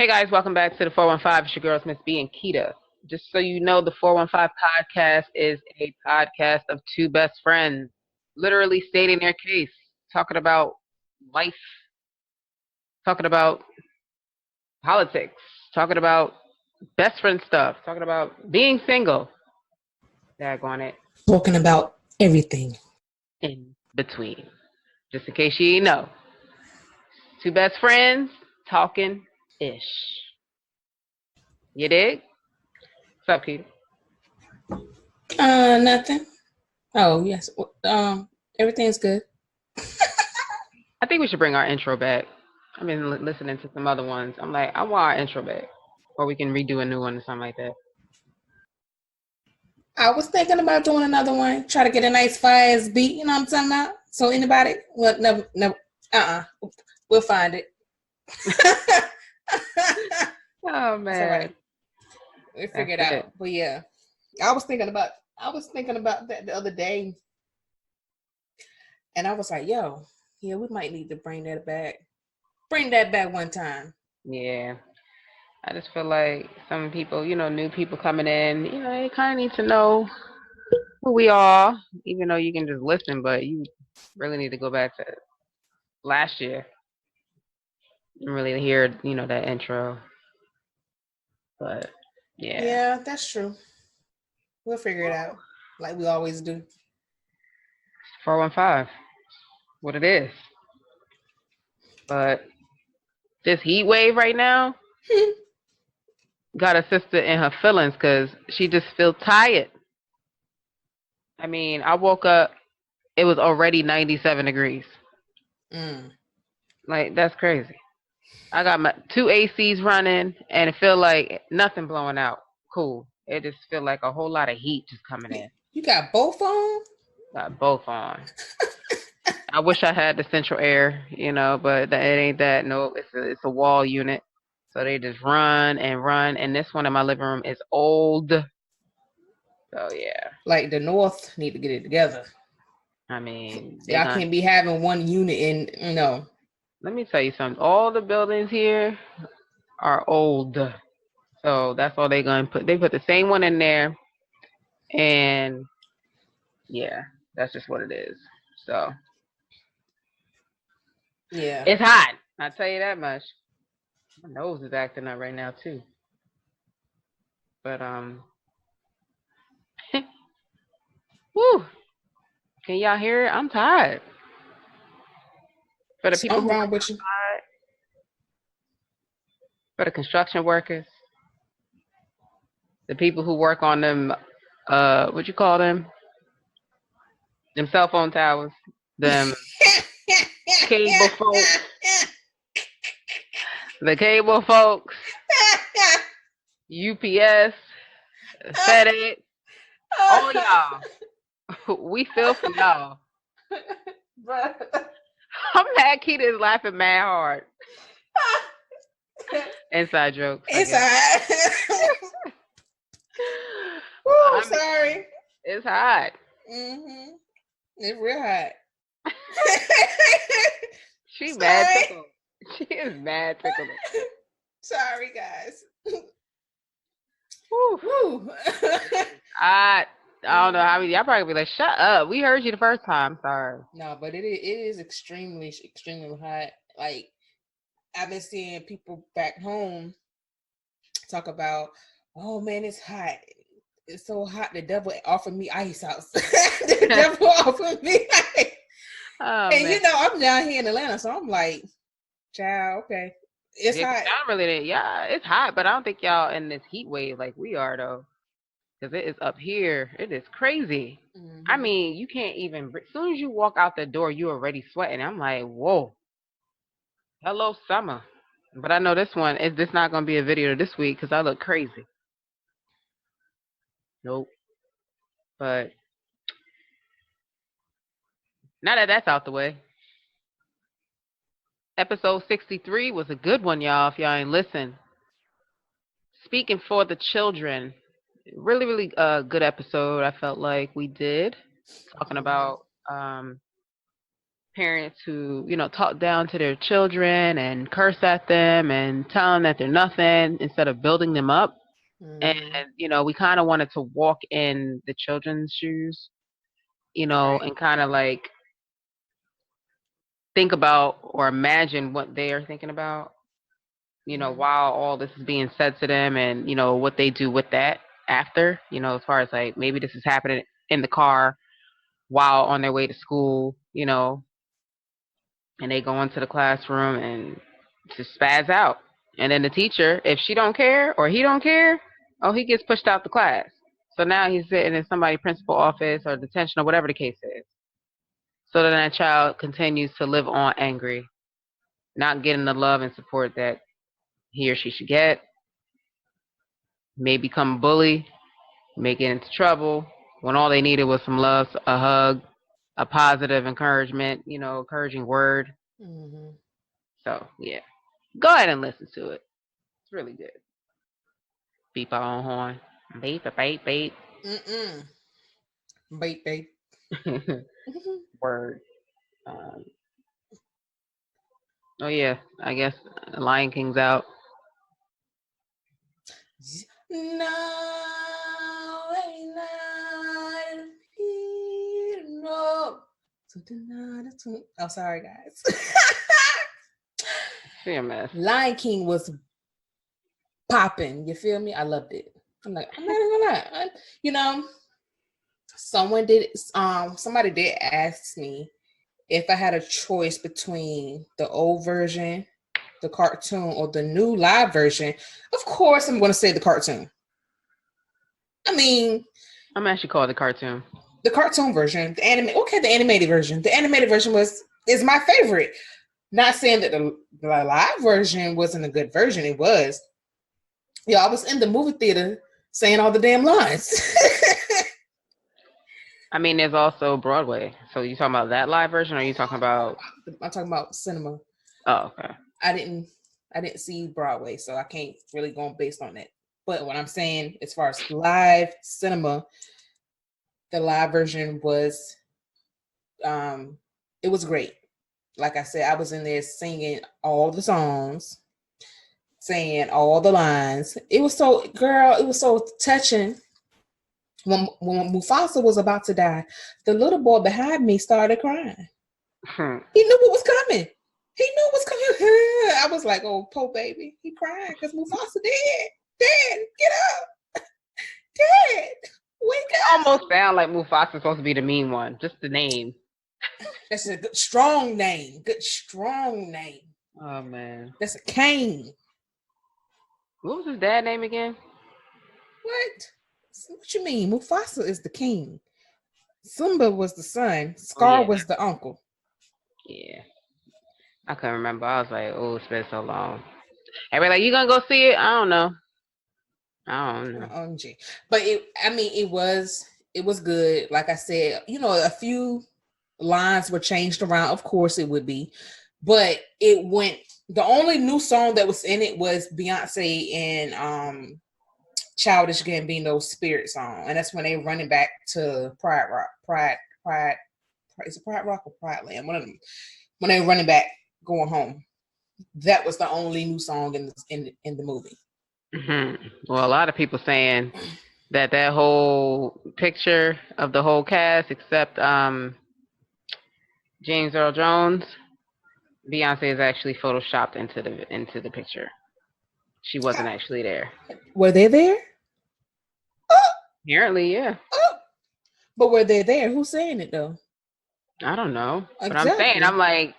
Hey guys, welcome back to the 415. It's your girls, Miss B and Keita. Just so you know, the 415 podcast is a podcast of two best friends, literally stating their case, talking about life, talking about politics, talking about best friend stuff, talking about being single. Daggone it. Talking about everything in between. Just in case you know. Two best friends talking ish. You dig? What's up, Keita? Nothing. Oh, yes. Everything's good. I think we should bring our intro back. I've been listening to some other ones. I'm like, I want our intro back. Or we can redo a new one or something like that. I was thinking about doing another one. Try to get a nice fast beat, you know what I'm talking about? So anybody? Well, never. We'll find it. Oh, man. Right. We figured it out. But yeah, I was thinking about that the other day. And I was like, yo, yeah, we might need to bring that back. Bring that back one time. Yeah. I just feel like some people, new people coming in, they kind of need to know who we are, even though you can just listen, but you really need to go back to last year and really hear, that intro. But, yeah. Yeah, that's true. We'll figure it out like we always do. 415, what it is. But this heat wave right now got a sister in her feelings because she just feels tired. I mean, I woke up, it was already 97 degrees. Like, that's crazy. I got my 2 ACs running and it feel like nothing blowing out. Cool. It just feel like a whole lot of heat just coming in. You got both on? Got both on. I wish I had the central air, but it ain't that. No, it's a wall unit. So they just run, and this one in my living room is old. So yeah. Like the North need to get it together. I mean, y'all can't be having one unit in, Let me tell you something. All the buildings here are old. So that's all they're going to put. They put the same one in there. And yeah, that's just what it is. So yeah, it's hot. I'll tell you that much. My nose is acting up right now too. But whew. Can y'all hear it? I'm tired. For the people who wrong with you. For the construction workers, the people who work on them, what you call them? Them cell phone towers, them cable folks, the cable folks, UPS, FedEx, all y'all. We feel for y'all. I'm mad Keita is laughing mad hard. Inside jokes. Inside. Woo, sorry. It's hot. Mm-hmm. It's real hot. She mad tickled. She is mad tickled. Sorry, guys. Woo. I don't know how many. Y'all probably be like, "Shut up! We heard you the first time." Sorry. No, but it is extremely hot. Like I've been seeing people back home talk about, "Oh man, it's hot. It's so hot. The devil offered me ice outside. The devil offered me ice." Oh, and man. I'm down here in Atlanta, so I'm like, "Child, okay, it's hot." It's hot, but I don't think y'all in this heat wave like we are though. Because it is up here. It is crazy. Mm-hmm. I mean, you can't even... As soon as you walk out the door, you're already sweating. I'm like, whoa. Hello, summer. But I know this one, this not going to be a video this week because I look crazy. Nope. But now that that's out the way. Episode 63 was a good one, y'all, if y'all ain't listen. Speaking for the children... Really, really good episode. I felt like we did talking about parents who, talk down to their children and curse at them and tell them that they're nothing instead of building them up. And, Mm-hmm. we kind of wanted to walk in the children's shoes, Right. and kind of like think about or imagine what they are thinking about, Mm-hmm. while all this is being said to them and, what they do with that after, as far as like maybe this is happening in the car while on their way to school, and they go into the classroom and just spaz out. And then the teacher, if she don't care or he don't care, oh, he gets pushed out the class. So now he's sitting in somebody's principal office or detention or whatever the case is. So then that child continues to live on angry, not getting the love and support that he or she should get, may become a bully, may get into trouble when all they needed was some love, a hug, a positive encouragement, encouraging word. Mm-hmm. So, yeah. Go ahead and listen to it. It's really good. Beep our own horn. Beep, beep, beep. Mm-mm. Bait, bait. Word. Um, oh, yeah. I guess Lion King's out. No, ain't not here, no. Oh, sorry, guys. CMS. Lion King was popping. You feel me? I loved it. I'm like, I'm not even gonna lie. You know, somebody did ask me if I had a choice between the old version, the cartoon, or the new live version. Of course, I'm going to say the cartoon. I mean, I'm actually called the cartoon. the cartoon version, the anime. Okay, the animated version. The animated version is my favorite. Not saying that the live version wasn't a good version. It was. Yeah, I was in the movie theater saying all the damn lines. I mean, there's also Broadway. So you talking about that live version, or are you talking about? I'm talking about cinema. Oh, okay. I didn't see Broadway, so I can't really go based on that. But what I'm saying, as far as live cinema, the live version was it was great. Like I said, I was in there singing all the songs, saying all the lines. It was so touching. When Mufasa was about to die, the little boy behind me started crying. He knew what was coming. He knew what was coming. I was like, oh, poor baby. He crying because Mufasa dead. Dad, get up. Dad, wake up. Almost sound like Mufasa's supposed to be the mean one. Just the name. That's a good, strong name. Good, strong name. Oh, man. That's a Cain. What was his dad name again? What you mean? Mufasa is the king. Simba was the son. Scar was the uncle. Yeah. I couldn't remember. I was like, oh, it's been so long. Everybody like, you gonna go see it? I don't know. OMG. But it was good. Like I said, a few lines were changed around. Of course it would be. But the only new song that was in it was Beyonce and Childish Gambino's Spirit song. And that's when they running back to Pride Rock. Is it Pride Rock or Pride Land? One of them. When they running back going home. That was the only new song in the movie. Mm-hmm. Well, a lot of people saying that whole picture of the whole cast, except James Earl Jones, Beyonce is actually photoshopped into the picture. She wasn't actually there. Were they there? Apparently, yeah. But were they there? Who's saying it though? I don't know. Exactly. But I'm saying, I'm like,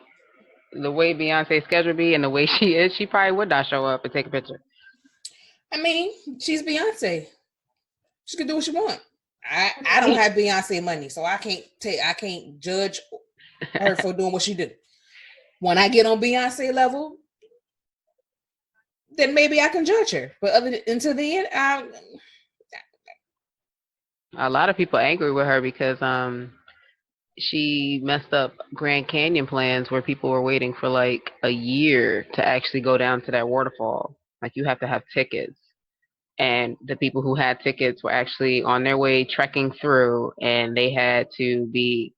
the way Beyonce's schedule be and the way she is, she probably would not show up and take a picture. I mean, she's Beyonce. She can do what she want. I don't have Beyonce money, so I can't judge her for doing what she do. When I get on Beyonce level, then maybe I can judge her. But until the end, a lot of people angry with her because she messed up Grand Canyon plans where people were waiting for like a year to actually go down to that waterfall. Like you have to have tickets. And the people who had tickets were actually on their way trekking through, and they had to be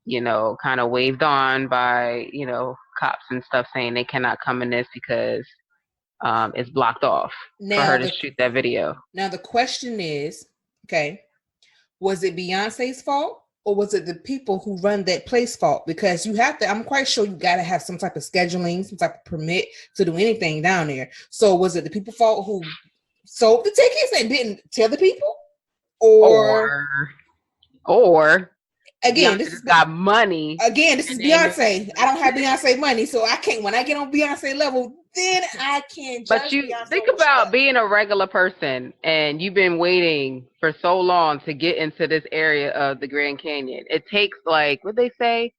kind of waved on by, cops and stuff saying they cannot come in this because it's blocked off for her to shoot that video. Now the question is, okay, was it Beyonce's fault or was it the people who run that place fault? Because you have to, I'm quite sure you got to have some type of scheduling, some type of permit to do anything down there. So was it the people fault who sold the tickets and didn't tell the people? Or again, Beyonce just got money. Again, this is Beyonce. I don't have Beyonce money, so I can't. When I get on Beyonce level, then I can judge. But you Beyonce think about being a regular person and you've been waiting for so long to get into this area of the Grand Canyon. It takes what they say.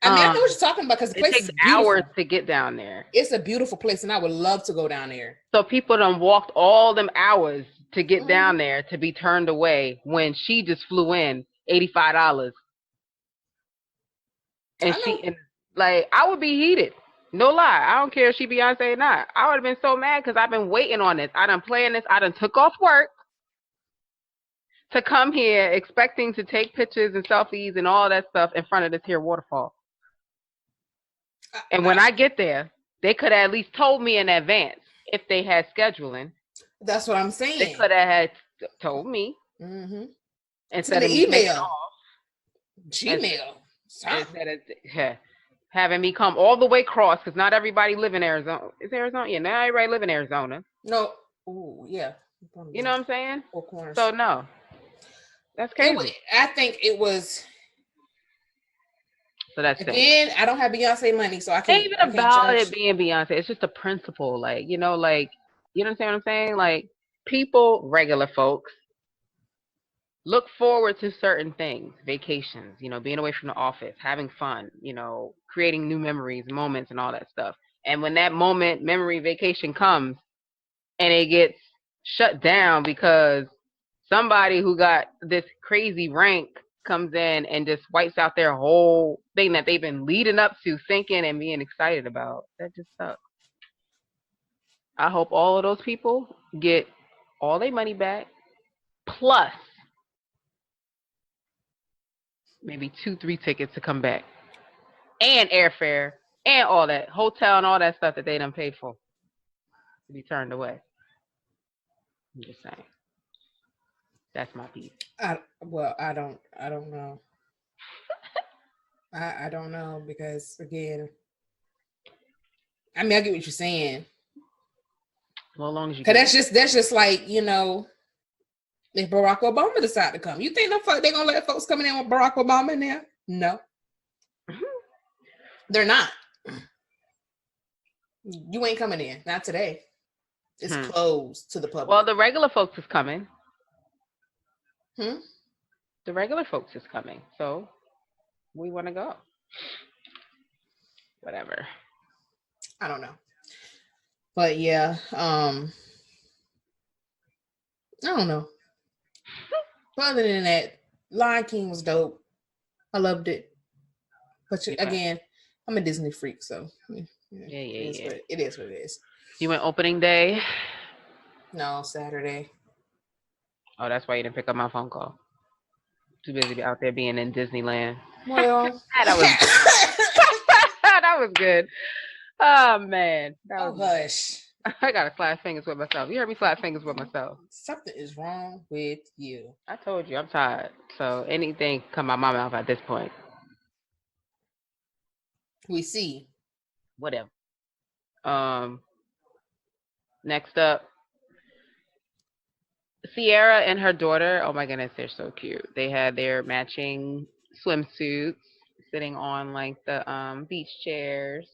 I mean, I know what you're talking about because the place takes is beautiful. Hours to get down there. It's a beautiful place, and I would love to go down there. So people done walked all them hours to get down there to be turned away when she just flew in $85. And I would be heated. No lie. I don't care if she Beyonce or not. I would have been so mad because I've been waiting on this. I done planned this. I done took off work to come here expecting to take pictures and selfies and all that stuff in front of this here waterfall. And when I get there, they could have at least told me in advance if they had scheduling. That's what I'm saying. They could have had told me. Mm-hmm. Instead of email. Gmail. Instead of having me come all the way across, because not everybody live in Arizona. Is Arizona? Yeah, not everybody live in Arizona. No. Oh, yeah. You know what I'm saying? Four corners. So no. That's crazy. I think it was. So that's again, I don't have Beyonce money, so I can't. Even about it being Beyonce, it's just a principle. You understand what I'm saying? People, regular folks, look forward to certain things, vacations, being away from the office, having fun, creating new memories, moments, and all that stuff. And when that moment, memory, vacation comes, and it gets shut down because somebody who got this crazy rank comes in and just wipes out their whole thing that they've been leading up to, thinking and being excited about. That just sucks. I hope all of those people get all their money back, plus maybe 2-3 tickets to come back, and airfare, and all that hotel and all that stuff that they done paid for to be turned away. I'm just saying. That's my piece. I don't know. I don't know because again, I mean, I get what you're saying. Well, as long as you. Cause that's just like if Barack Obama decide to come, you think they gonna let folks coming in with Barack Obama in there? No, they're not. You ain't coming in, not today. It's closed to the public. Well, the regular folks is coming. The regular folks is coming, so we want to go. Whatever. I don't know, but yeah, I don't know. But other than that, Lion King was dope. I loved it. But again, I'm a Disney freak, so yeah. It is what it is. You went opening day? No, Saturday. Oh, that's why you didn't pick up my phone call. Too busy out there being in Disneyland. Well, that was good. Oh man. Hush. I gotta slap fingers with myself. You heard me slap fingers with myself. Something is wrong with you. I told you I'm tired. So anything come out my mouth at this point. We see. Whatever. Next up, Ciara and her daughter. Oh my goodness, they're so cute. They had their matching swimsuits, sitting on the beach chairs.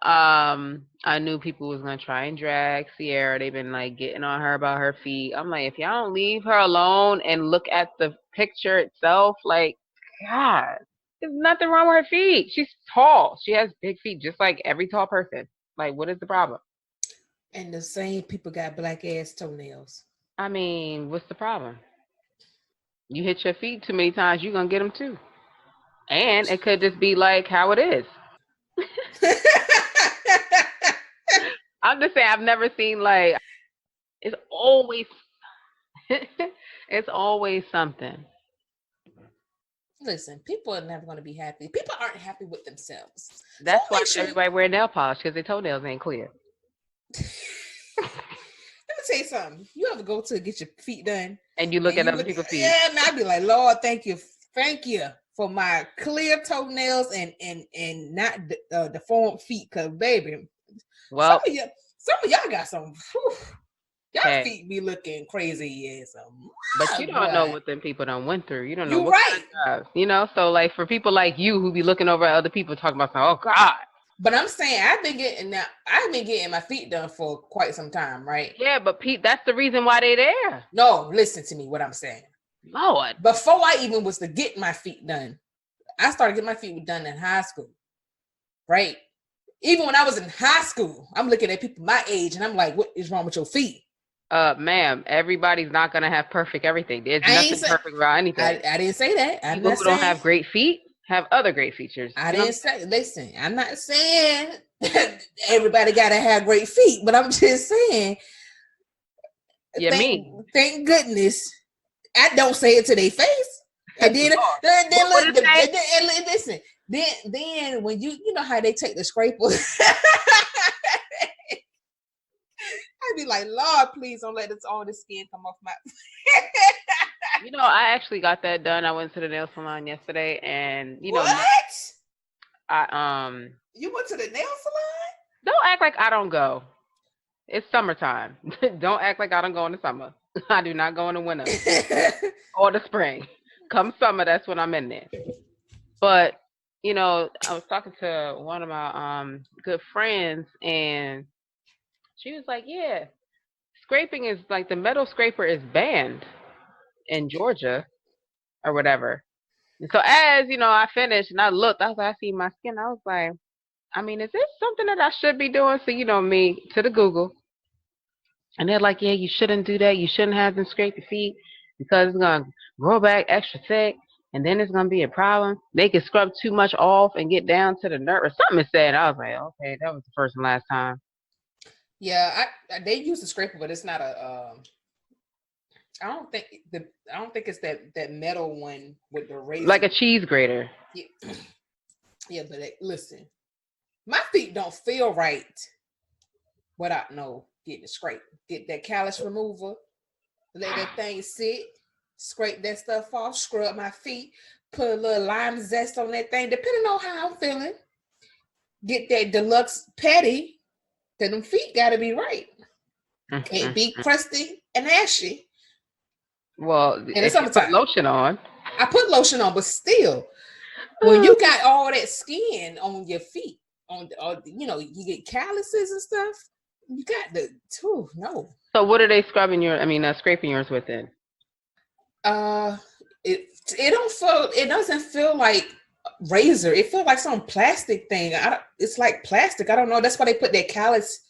I knew people was gonna try and drag Ciara. They've been getting on her about her feet. I'm like, if y'all don't leave her alone and look at the picture itself, God, there's nothing wrong with her feet. She's tall. She has big feet, just like every tall person. What is the problem? And the same people got black ass toenails. I mean, what's the problem? You hit your feet too many times, you're gonna get them too. And it could just be how it is. I'm just saying, I've never seen it's always it's always something. Listen, people are never going to be happy. People aren't happy with themselves. So That's why make sure. everybody wear nail polish because their toenails ain't clear. Let me tell you something. You ever go to get your feet done, And you look and at you other look, people's feet. yeah, and I'd be like, Lord, thank you for my clear toenails and not deformed feet, cause baby, Well, some of y'all got some. Whew, y'all hey, feet be looking crazy as but you don't know boy. what them people done went through. You don't know You what kind right. of jobs. You know, so like for people like you who be looking over at other people talking about, oh God. But I'm saying I've been getting my feet done for quite some time, right? Yeah, but Pete, that's the reason why they there. No, listen to me. What I'm saying. Lord. Before I even was to get my feet done, I started getting my feet done in high school, right? Even when I was in high school, I'm looking at people my age and I'm like, what is wrong with your feet? Ma'am, everybody's not gonna have perfect everything. There's nothing perfect about anything. I didn't say that. I'm People not who saying don't have great feet have other great features. I didn't say. Listen, I'm not saying everybody gotta have great feet, but I'm just saying. Yeah, me. Thank goodness I don't say it to their face. And then, What look, and listen. Then when you know how they take the scraper, I'd be like, Lord, please don't let all this skin come off my. You know, I actually got that done. I went to the nail salon yesterday, and you know, what? I You went to the nail salon? Don't act like I don't go. It's summertime. Don't act like I don't go in the summer. I do not go in the winter or the spring. Come summer, that's when I'm in there. But you know, I was talking to one of my good friends, and she was like, "Yeah, scraping is like the metal scraper is banned in Georgia or whatever." And so as you know, I finished and I looked. I was like, I see my skin. I was like, I mean, is this something that I should be doing? So you know me to the Google. And they're like, yeah, you shouldn't do that. You shouldn't have them scrape your feet because it's going to grow back extra thick and then it's going to be a problem. They can scrub too much off and get down to the nerve or something is said. I was like, okay, that was the first and last time. Yeah, they use the scraper, but it's not a. I don't think it's that metal one with the razor. Like a cheese grater. Yeah, but listen, my feet don't feel right without getting the scrape. Get that callus remover, let that thing sit, scrape that stuff off, scrub my feet, put a little lime zest on that thing, depending on how I'm feeling. Get that deluxe patty, then them feet gotta be right. Can't be crusty and ashy. Well, if you put lotion on. I put lotion on, but still, when you got all that skin on your feet, you get calluses and stuff. You got no. So what are they scraping yours with then? It doesn't feel like razor. It feels like some plastic thing. It's like plastic. I don't know. That's why they put that callus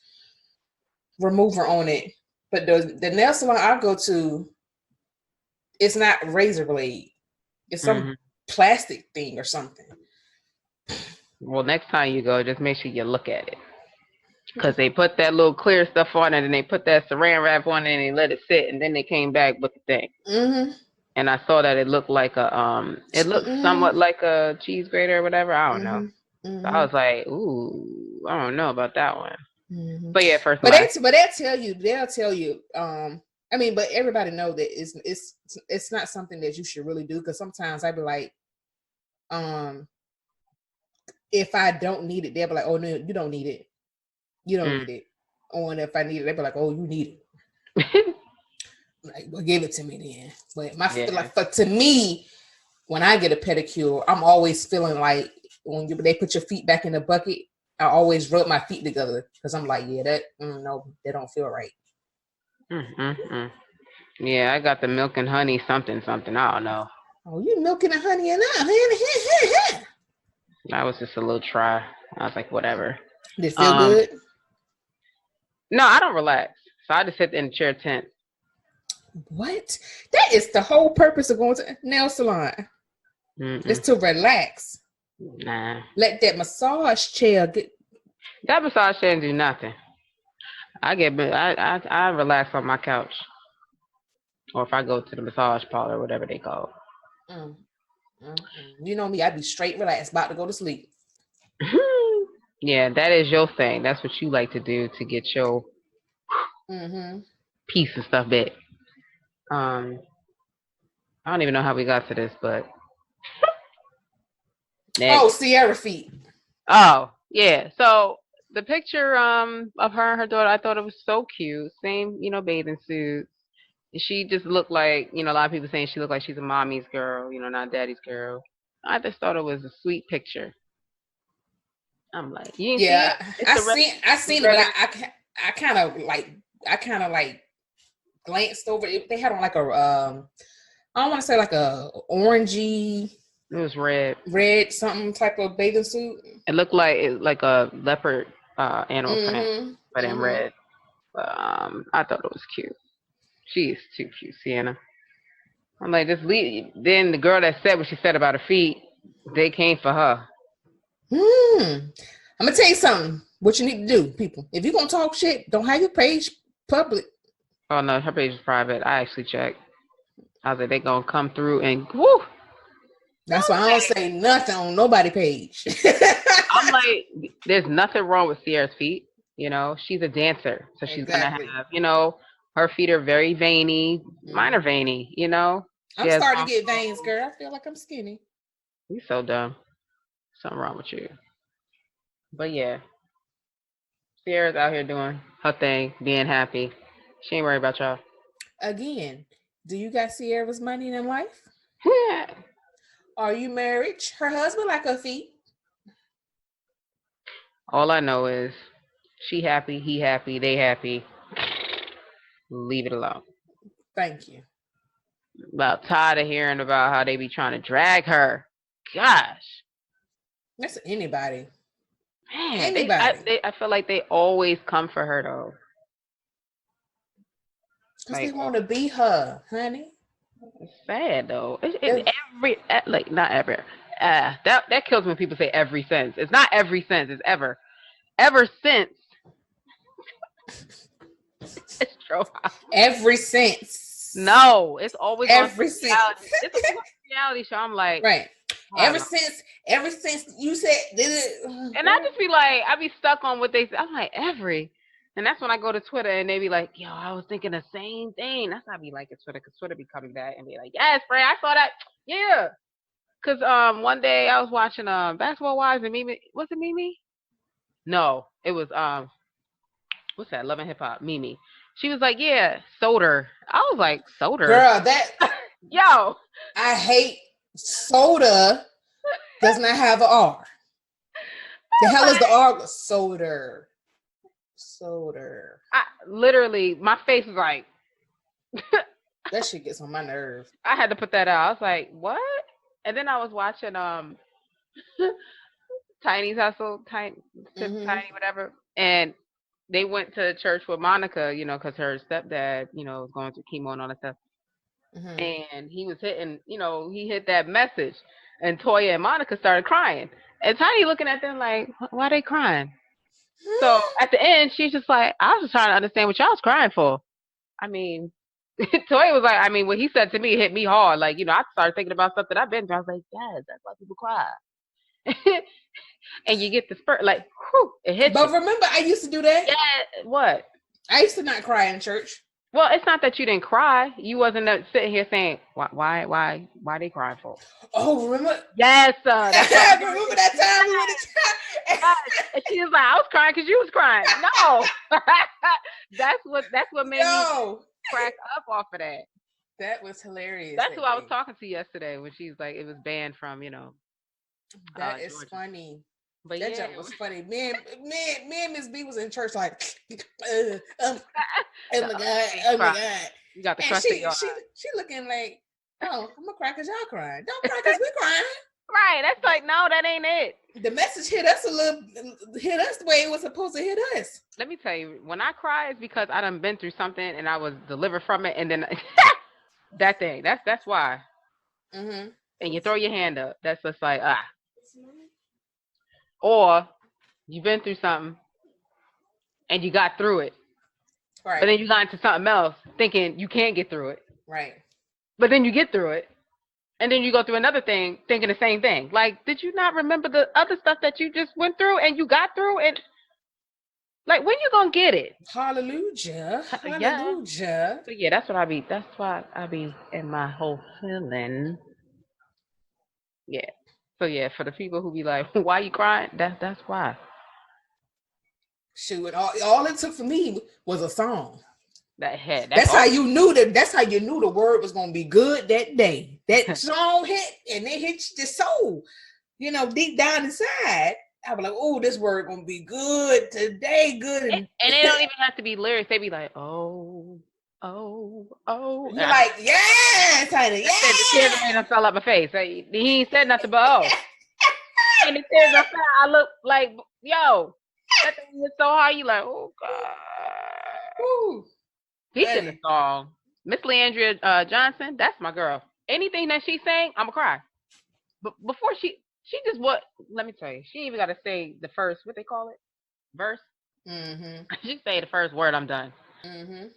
remover on it. But the nail salon I go to, it's not razor blade. It's some plastic thing or something. Well, next time you go, just make sure you look at it. Because they put that little clear stuff on it, and they put that saran wrap on it, and they let it sit, and then they came back with the thing. Mm-hmm. And I saw that it looked like it looked somewhat like a cheese grater or whatever. I don't know. So I was like, ooh, I don't know about that one. But yeah, but they'll tell you. But everybody know that it's not something that you should really do, because sometimes I'd be like, if I don't need it, they'll be like, oh no, you don't need it. You don't need it. Oh, and if I need it, they'll be like, oh, you need it. Like, well, give it to me then. But to me, when I get a pedicure, I'm always feeling like when they put your feet back in the bucket, I always rub my feet together because I'm like, yeah, no, they don't feel right. Yeah, I got the milk and honey something. I don't know. Oh, you milking and honey and That was just a little try. I was like, whatever. Did it feel good? No, I don't relax. So I just sit in the chair tense. What? That is the whole purpose of going to a nail salon. It's to relax. Nah. Let that massage chair get. That massage chair do nothing. I relax on my couch, or if I go to the massage parlor, whatever they call it. You know me, I'd be straight relaxed, about to go to sleep. Yeah, that is your thing. That's what you like to do to get your peace and stuff back. I don't even know how we got to this, but next. Oh, Ciara feet. Oh, yeah. So the picture of her and her daughter, I thought it was so cute. Same, bathing suits. She just looked like, a lot of people saying she looked like she's a mommy's girl, not daddy's girl. I just thought it was a sweet picture. I'm like, you didn't see it? I seen it, but I kind of like glanced over it. They had on like a I don't want to say like a orangey. It was red something type of bathing suit. It looked like a leopard animal print, but in red. But I thought it was cute. She is too cute, Sienna. I'm like, just leave. Then the girl that said what she said about her feet, they came for her. I'm gonna tell you something. What you need to do, people. If you're gonna talk shit, don't have your page public. Oh no, her page is private. I actually checked. I was like, they gonna come through and whoo. That's why I don't say nothing on nobody's page. I'm like, there's nothing wrong with Ciara's feet. She's a dancer, so she's gonna have, her feet are very veiny. Mine are veiny. I'm starting to get veins, girl. I feel like I'm skinny. You so dumb. Something wrong with you. But yeah, Ciara's out here doing her thing, being happy. She ain't worried about y'all. Again, do you got Ciara's money in life? Yeah. Are you married? Her husband like her feet? All I know is she happy, he happy, they happy. Leave it alone. Thank you. About tired of hearing about how they be trying to drag her. Gosh. That's anybody. Man, anybody. I feel like they always come for her though. Because they want to be her, honey. It's sad though. It's not every. That kills me when people say every since. It's not every since. It's ever. Ever since. It's true. Every since. No, it's always every since. It's a reality show. I'm like, right. Ever since you said, and I just be like, I be stuck on what they say. I'm like, and that's when I go to Twitter and they be like, yo, I was thinking the same thing. That's why I be liking Twitter, because Twitter be coming back and be like, yes, Frey, I saw that. Yeah. Because one day I was watching Basketball Wives and Mimi. Was it Mimi? No, it was what's that? Love and Hip Hop. Mimi. She was like, yeah, soda. I was like, soda. Girl, that yo. I hate soda does not have an R. The hell is the R? Soda. I literally, my face was like that shit gets on my nerve. I had to put that out. I was like, what? And then I was watching Tiny's Hustle, Tiny, whatever, and they went to church with Monica, because her stepdad, was going through chemo and all that stuff. And he was hitting, he hit that message, and Toya and Monica started crying, and Tiny looking at them like, why are they crying? So at the end, she's just like, I was just trying to understand what y'all was crying for. I mean, Toya was like, I mean, what he said to me hit me hard. Like, I started thinking about stuff that I've been through. I was like, yes, that's why people cry. And you get the spurt, like, whew, it hits But you. remember, I used to do that. Yeah, what? I used to not cry in church. Well, it's not that you didn't cry. You wasn't sitting here saying, why they crying for? Oh, remember? Yes, I remember that time we went to church. And she was like, I was crying because you was crying. No, that's what made me crack up off of that. That was hilarious. That's who I was talking to yesterday when she's like, it was banned from, That is Georgia. Funny. But that joke was funny. Me and Miss B was in church like, oh my god. You got the trust in your eyes. She looking like, oh, I'm gonna cry because y'all crying. Don't cry because we crying. Right. That's like, no, that ain't it. The message hit us the way it was supposed to hit us. Let me tell you, when I cry, it's because I done been through something and I was delivered from it, and then that thing. That's why. And you throw your hand up. That's just like Or you've been through something and you got through it. Right. But then you got into something else thinking you can't get through it. Right. But then you get through it. And then you go through another thing thinking the same thing. Like, did you not remember the other stuff that you just went through and you got through? And like, when you gonna get it? Hallelujah. Yeah. Hallelujah. So yeah, that's what I be. That's why I be in my whole feeling. Yeah. So yeah, for the people who be like, "Why you crying?" That's why. Shoot, all it took for me was a song. That head. That's That's how all. you knew that. That's how you knew the word was gonna be good that day. That song hit, and it hit your soul. You know, deep down inside, I was like, "Oh, this word gonna be good today, good." And And they don't even have to be lyrics. They be like, "Oh, oh, oh." And you're like, "Yes, honey, that's it. The tears made yeah." him fell out my face. He ain't said nothing but oh. And the tears I fell. I look like, yo, that thing was so hard. You like, oh god. Woo, Speaking of honey. song, Miss Leandria Johnson, that's my girl. Anything that she sang, I'ma cry. But before she just what? Let me tell you, she even got to say the first. What they call it? Verse. Mm-hmm. She say the first word. I'm done. Mm-hmm.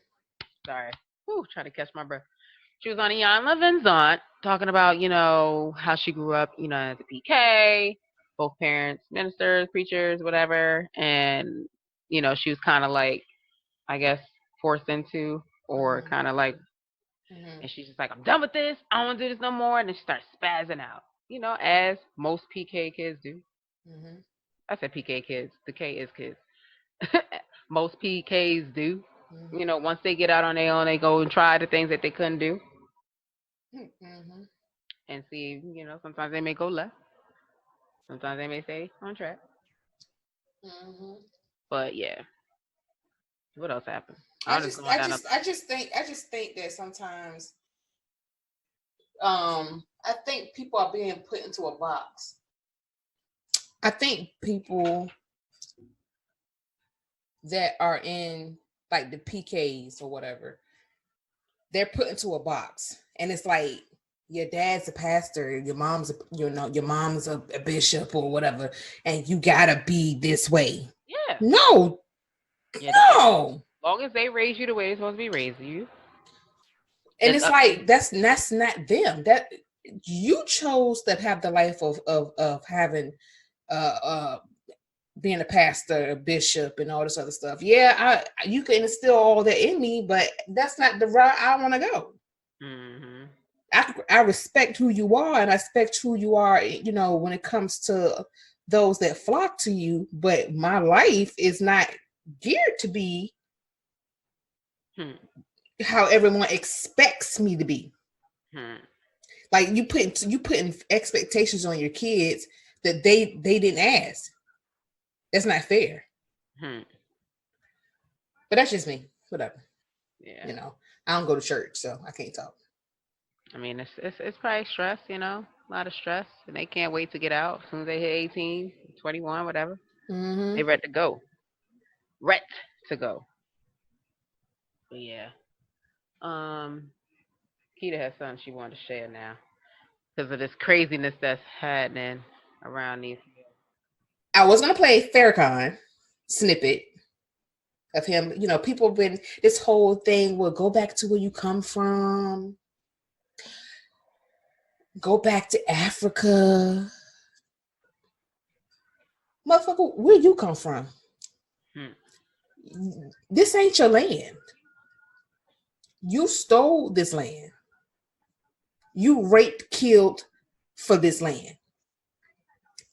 Sorry. Whew, trying to catch my breath. She was on Ian Levin's aunt talking about, how she grew up, as a PK, both parents, ministers, preachers, whatever. And, she was kind of like, I guess, forced into, or Mm-hmm. kind of like, Mm-hmm. and she's just like, I'm done with this. I don't want to do this no more. And then she starts spazzing out, as most PK kids do. Mm-hmm. I said PK kids. The K is kids. Most PKs do. Mm-hmm. Once they get out on their own, they go and try the things that they couldn't do Mm-hmm. and see, sometimes they may go left. Sometimes they may stay on track. Mm-hmm. But yeah, what else happened? I I'm just just, going I down a. just, I just think that sometimes, I think people are being put into a box. I think people that are in like the PKs or whatever, they're put into a box, and it's like your dad's a pastor, your mom's your mom's a bishop or whatever, and you gotta be this way. Yeah, No, you don't. no. As long as they raise you the way they're supposed to be raising you, And it's it's up to you. like that's not them. That you chose to have the life of having uh being a pastor, a bishop, and all this other stuff. Yeah, you can instill all that in me, but that's not the route I want to go. Mhm. I respect who you are, and I respect who you are. When it comes to those that flock to you, but my life is not geared to be Hmm. how everyone expects me to be. Hmm. Like you putting expectations on your kids that they didn't ask. That's not fair. Hmm. But that's just me. Whatever. Yeah. You know, I don't go to church, so I can't talk. I mean, it's probably stress. A lot of stress, and they can't wait to get out as soon as they hit 18, 21, whatever. They Mm-hmm. ready to go. Ready to go. But yeah. Um, Keita has something she wanted to share now because of this craziness that's happening around these. I was gonna play Farrakhan snippet of him. People been this whole thing will go back to where you come from, go back to Africa. Motherfucker, where you come from? Hmm. This ain't your land. You stole this land. You raped, killed for this land.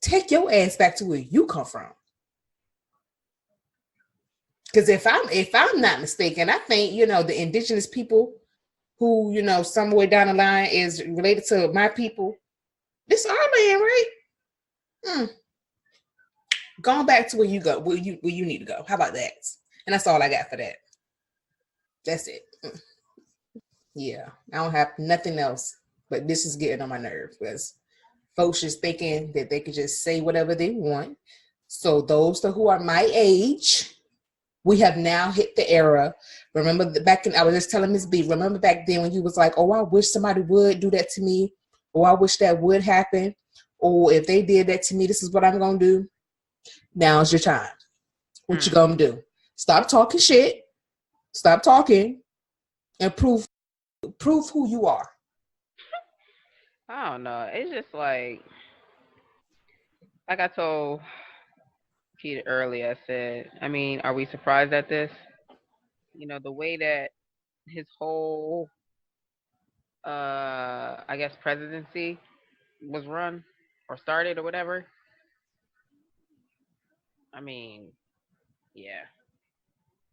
Take your ass back to where you come from. Because if I'm not mistaken, I think the indigenous people who somewhere down the line is related to my people. This our land, right? Mm. Going back to where you go, where you need to go. How about that? And that's all I got for that. That's it. Yeah, I don't have nothing else. But this is getting on my nerve because folks just thinking that they could just say whatever they want. So those who are my age, we have now hit the era. Remember back in, I was just telling Miss B, remember back then when you was like, oh, I wish somebody would do that to me, or I wish that would happen, or if they did that to me, this is what I'm gonna do. Now's your time. What you Hmm. gonna do? Stop talking shit. Stop talking and prove who you are. I don't know. It's just like I told Keita earlier. I said, I mean, are we surprised at this? The way that his whole, I guess, presidency was run or started or whatever. I mean, yeah.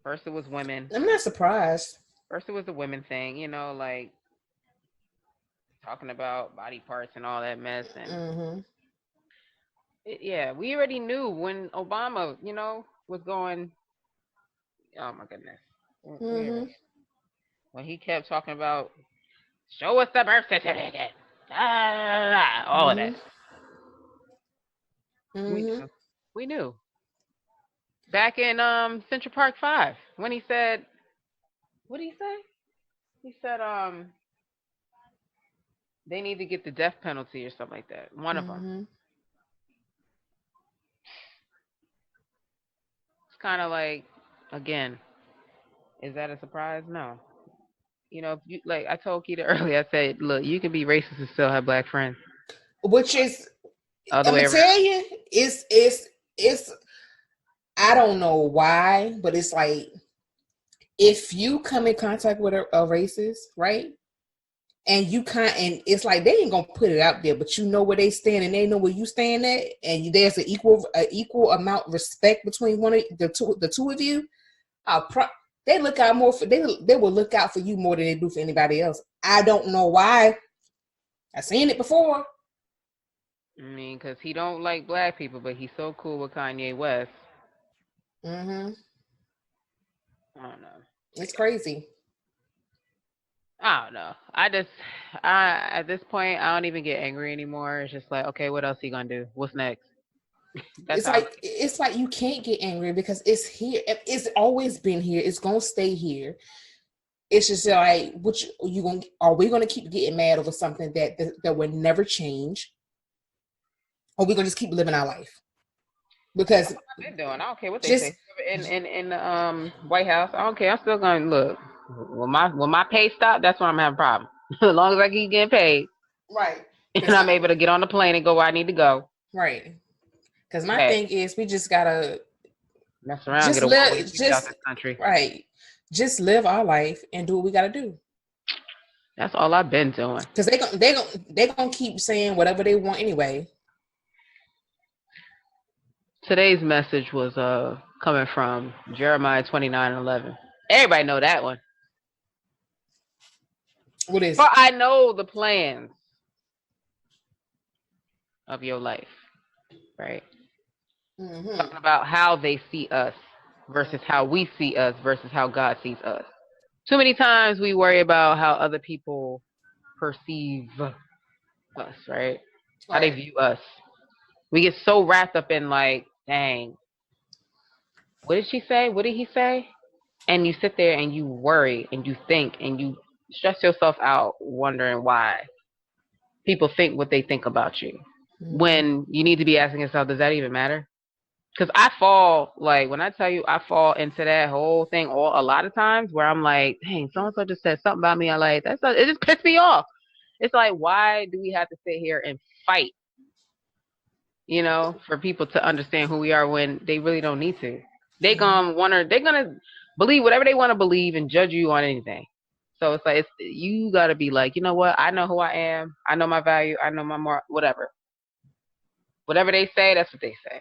First it was women. I'm not surprised. First it was the women thing. Like talking about body parts and all that mess. And Mm-hmm. yeah, we already knew when Obama, was going. Oh my goodness. Mm-hmm. When he kept talking about show us the birth certificate, all of that. Mm-hmm. We Mm-hmm. knew. We knew. Back in Central Park 5, when he said, what did he say? He said they need to get the death penalty or something like that. One of them. Mm-hmm. It's kind of like, again, is that a surprise? No. If you like, I told Keita earlier. I said, look, you can be racist and still have black friends. Which is, Other I'm way gonna around. tell you, it's. I don't know why, but it's like if you come in contact with a racist, right? And and it's like they ain't gonna put it out there, but you know where they stand and they know where you stand at, and there's an equal amount of respect between one of the two of you. They look out more for they will look out for you more than they do for anybody else. I don't know why. I've seen it before. I mean, because he don't like black people, but he's so cool with Kanye West. Mm-hmm. I don't know. It's crazy. I don't know. At this point, I don't even get angry anymore. It's just like, okay, what else he gonna do? What's next? That's It's how I look like it's like you can't get angry because it's here. It's always been here. It's gonna stay here. It's just like, which you gonna are we gonna keep getting mad over something that will never change, or we gonna just keep living our life? Because I've been doing. I don't care what they just say. In the White House, I don't care. I'm still gonna look. When my pay stop, that's when I'm having a problem. As long as I keep getting paid right, and because I'm able to get on the plane and go where I need to go. right, because my Hey, thing is we just gotta mess around, just get a war with live, the people out just this country. right, just live our life and do what we gotta do. That's all I've been doing. Because they gonna keep saying whatever they want anyway. Today's message was coming from Jeremiah 29:11. Everybody know that one. What is For it? I know the plans of your life, right? Mm-hmm. Talking about how they see us versus how we see us versus how God sees us. Too many times we worry about how other people perceive us, right? How they Right. view us. We get so wrapped up in like, dang, what did she say? What did he say? And you sit there and you worry and you think and you stress yourself out wondering why people think what they think about you. Mm-hmm. When you need to be asking yourself, does that even matter? Because I fall, like, when I tell you I fall into that whole thing a lot of times where I'm like, dang, so and so just said something about me. I like, it just pissed me off. It's like, why do we have to sit here and fight, for people to understand who we are when they really don't need to? They're gonna believe whatever they want to believe and judge you on anything. So it's like, you gotta be like, you know what? I know who I am. I know my value. I know my more whatever. Whatever they say, that's what they say.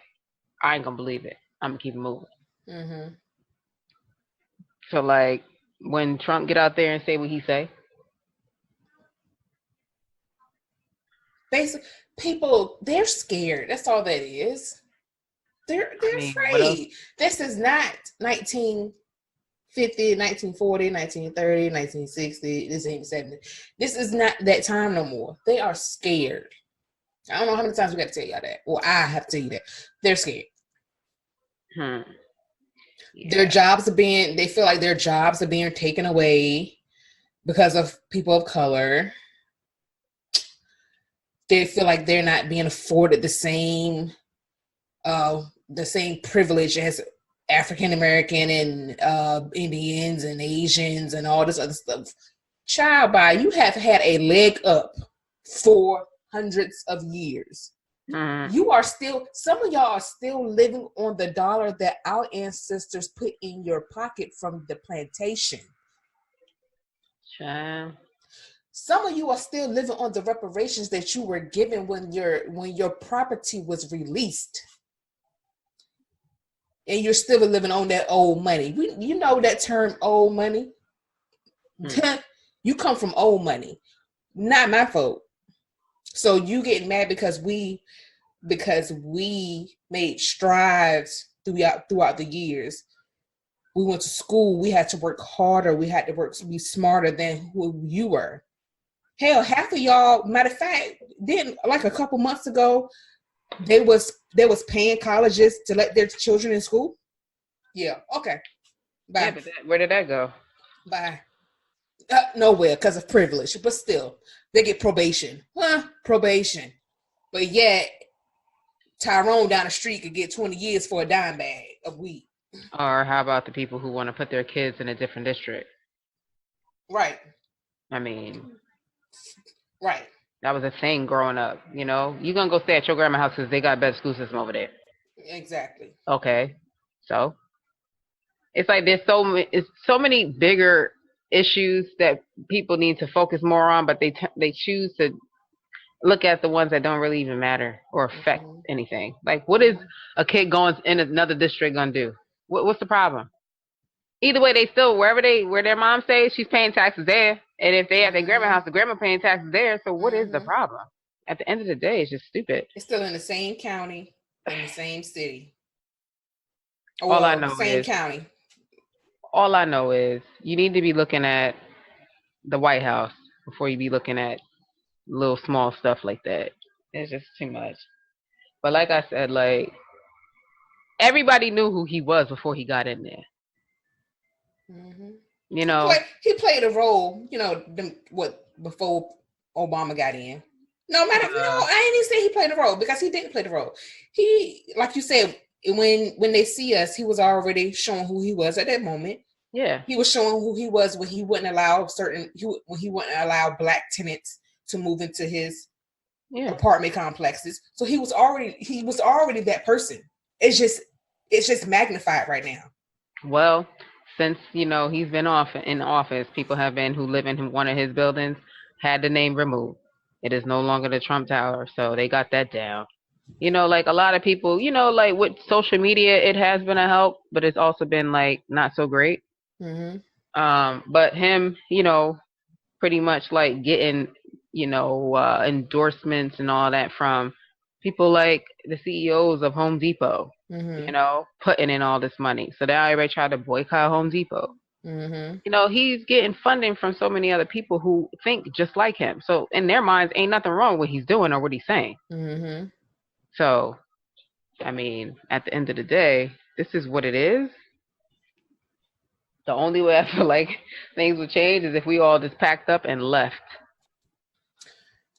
I ain't gonna believe it. I'm gonna keep it moving. Mm-hmm. So like when Trump get out there and say what he say, Basically, people they're scared. That's all that is. I They're mean, what else? afraid. This is not 1950, 1940, 1930, 1960. This ain't 70. This is not that time no more. They are scared. I don't know how many times we got to tell y'all that. Well, I have to tell you that. They're scared. Yeah. They feel like their jobs are being taken away because of people of color. They feel like they're not being afforded the same privilege as African American and Indians and Asians and all this other stuff. Child, by you have had a leg up. for hundreds of years. You are still, some of y'all are still living on the dollar that our ancestors put in your pocket from the plantation. Child. Some of you are still living on the reparations that you were given when your property was released. And you're still living on that old money. You know that term, old money? You come from old money. Not my fault. So you get mad because we made strides throughout the years. We went to school. We had to work harder. We had to be smarter than who you were. Hell, half of y'all, matter of fact, then like a couple months ago, they was paying colleges to let their children in school. Yeah. Okay. Bye. Yeah, but where did that go? Bye. Nowhere, because of privilege. But still, they get probation. Probation. But yet, Tyrone down the street could get 20 years for a dime bag of weed. Or how about the people who want to put their kids in a different district? Right. I mean, right. That was a thing growing up. You know, you're gonna go stay at your grandma's house because they got a better school system over there. Exactly. Okay, so it's like there's so many bigger issues that people need to focus more on, but they choose to look at the ones that don't really even matter or affect anything. Like, what is a kid going in another district gonna do? What's the problem? Either way, they still where their mom stays, she's paying taxes there, and if they at their grandma's house, the grandma paying taxes there. So what is the problem? At the end of the day, it's just stupid. It's still in the same county, in the same city. All I know same county. All I know is you need to be looking at the White House before you be looking at little small stuff like that. It's just too much. But like I said, like everybody knew who he was before he got in there. You know, he played a role. You know, before Obama got in. No, I ain't even say he played a role because he didn't play the role. He, like you said, when they see us, he was already showing who he was at that moment. Yeah, he was showing who he was when he wouldn't allow Black tenants to move into his apartment complexes. So he was already that person. It's just magnified right now. Well, since he's been in office, people have been who live in one of his buildings had the name removed. It is no longer the Trump Tower, so they got that down. Like a lot of people, like with social media, it has been a help, but it's also been like not so great. But him, pretty much like getting, endorsements and all that from people like the CEOs of Home Depot, putting in all this money. So now everybody try to boycott Home Depot. He's getting funding from so many other people who think just like him. So in their minds, ain't nothing wrong with what he's doing or what he's saying. So, I mean, at the end of the day, this is what it is. The only way I feel like things will change is if we all just packed up and left.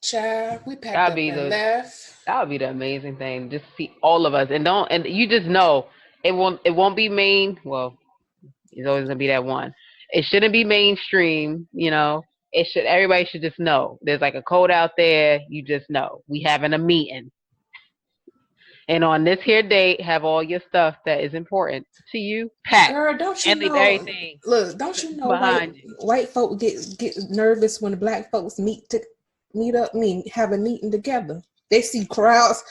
Child, we packed up and left. That would be the amazing thing. Just see all of us, and you just know it won't be main. Well, it's always gonna be that one. It shouldn't be mainstream. Everybody should just know. There's like a code out there. You just know we having a meeting. And on this here date, have all your stuff that is important to you packed. Girl, don't you know? Everything Don't you know? White folk get nervous when the Black folks have a meeting together. They see crowds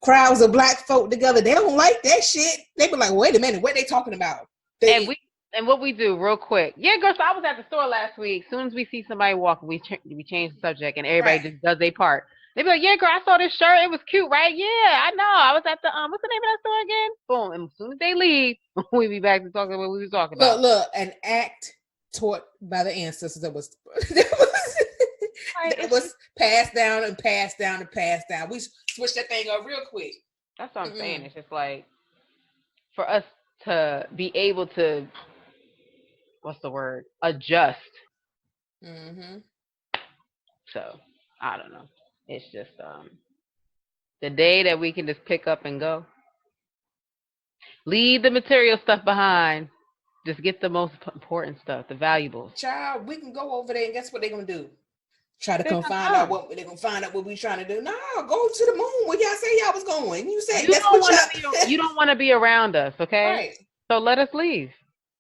of Black folk together. They don't like that shit. They be like, wait a minute, what they talking about? And what we do real quick. Yeah, girl. So I was at the store last week. As soon as we see somebody walking, we change the subject, and everybody just does their part. They be like, yeah, girl, I saw this shirt. It was cute, right? Yeah, I know. I was at the what's the name of that store again? Boom. And as soon as they leave, we be back to talking about what we was talking about. Look, an act taught by the ancestors that was passed down and passed down and passed down. We switched that thing up real quick. That's what I'm saying. It's just like for us to be able to, what's the word? Adjust. So I don't know. It's just the day that we can just pick up and go. Leave the material stuff behind. Just get the most important stuff, the valuables. Child, we can go over there and guess what they're going to do? Try to come find out what they're gonna find out what we trying to do. No, go to the moon where y'all say y'all was going. You said that's what you don't want to be around us, okay? Right. So let us leave.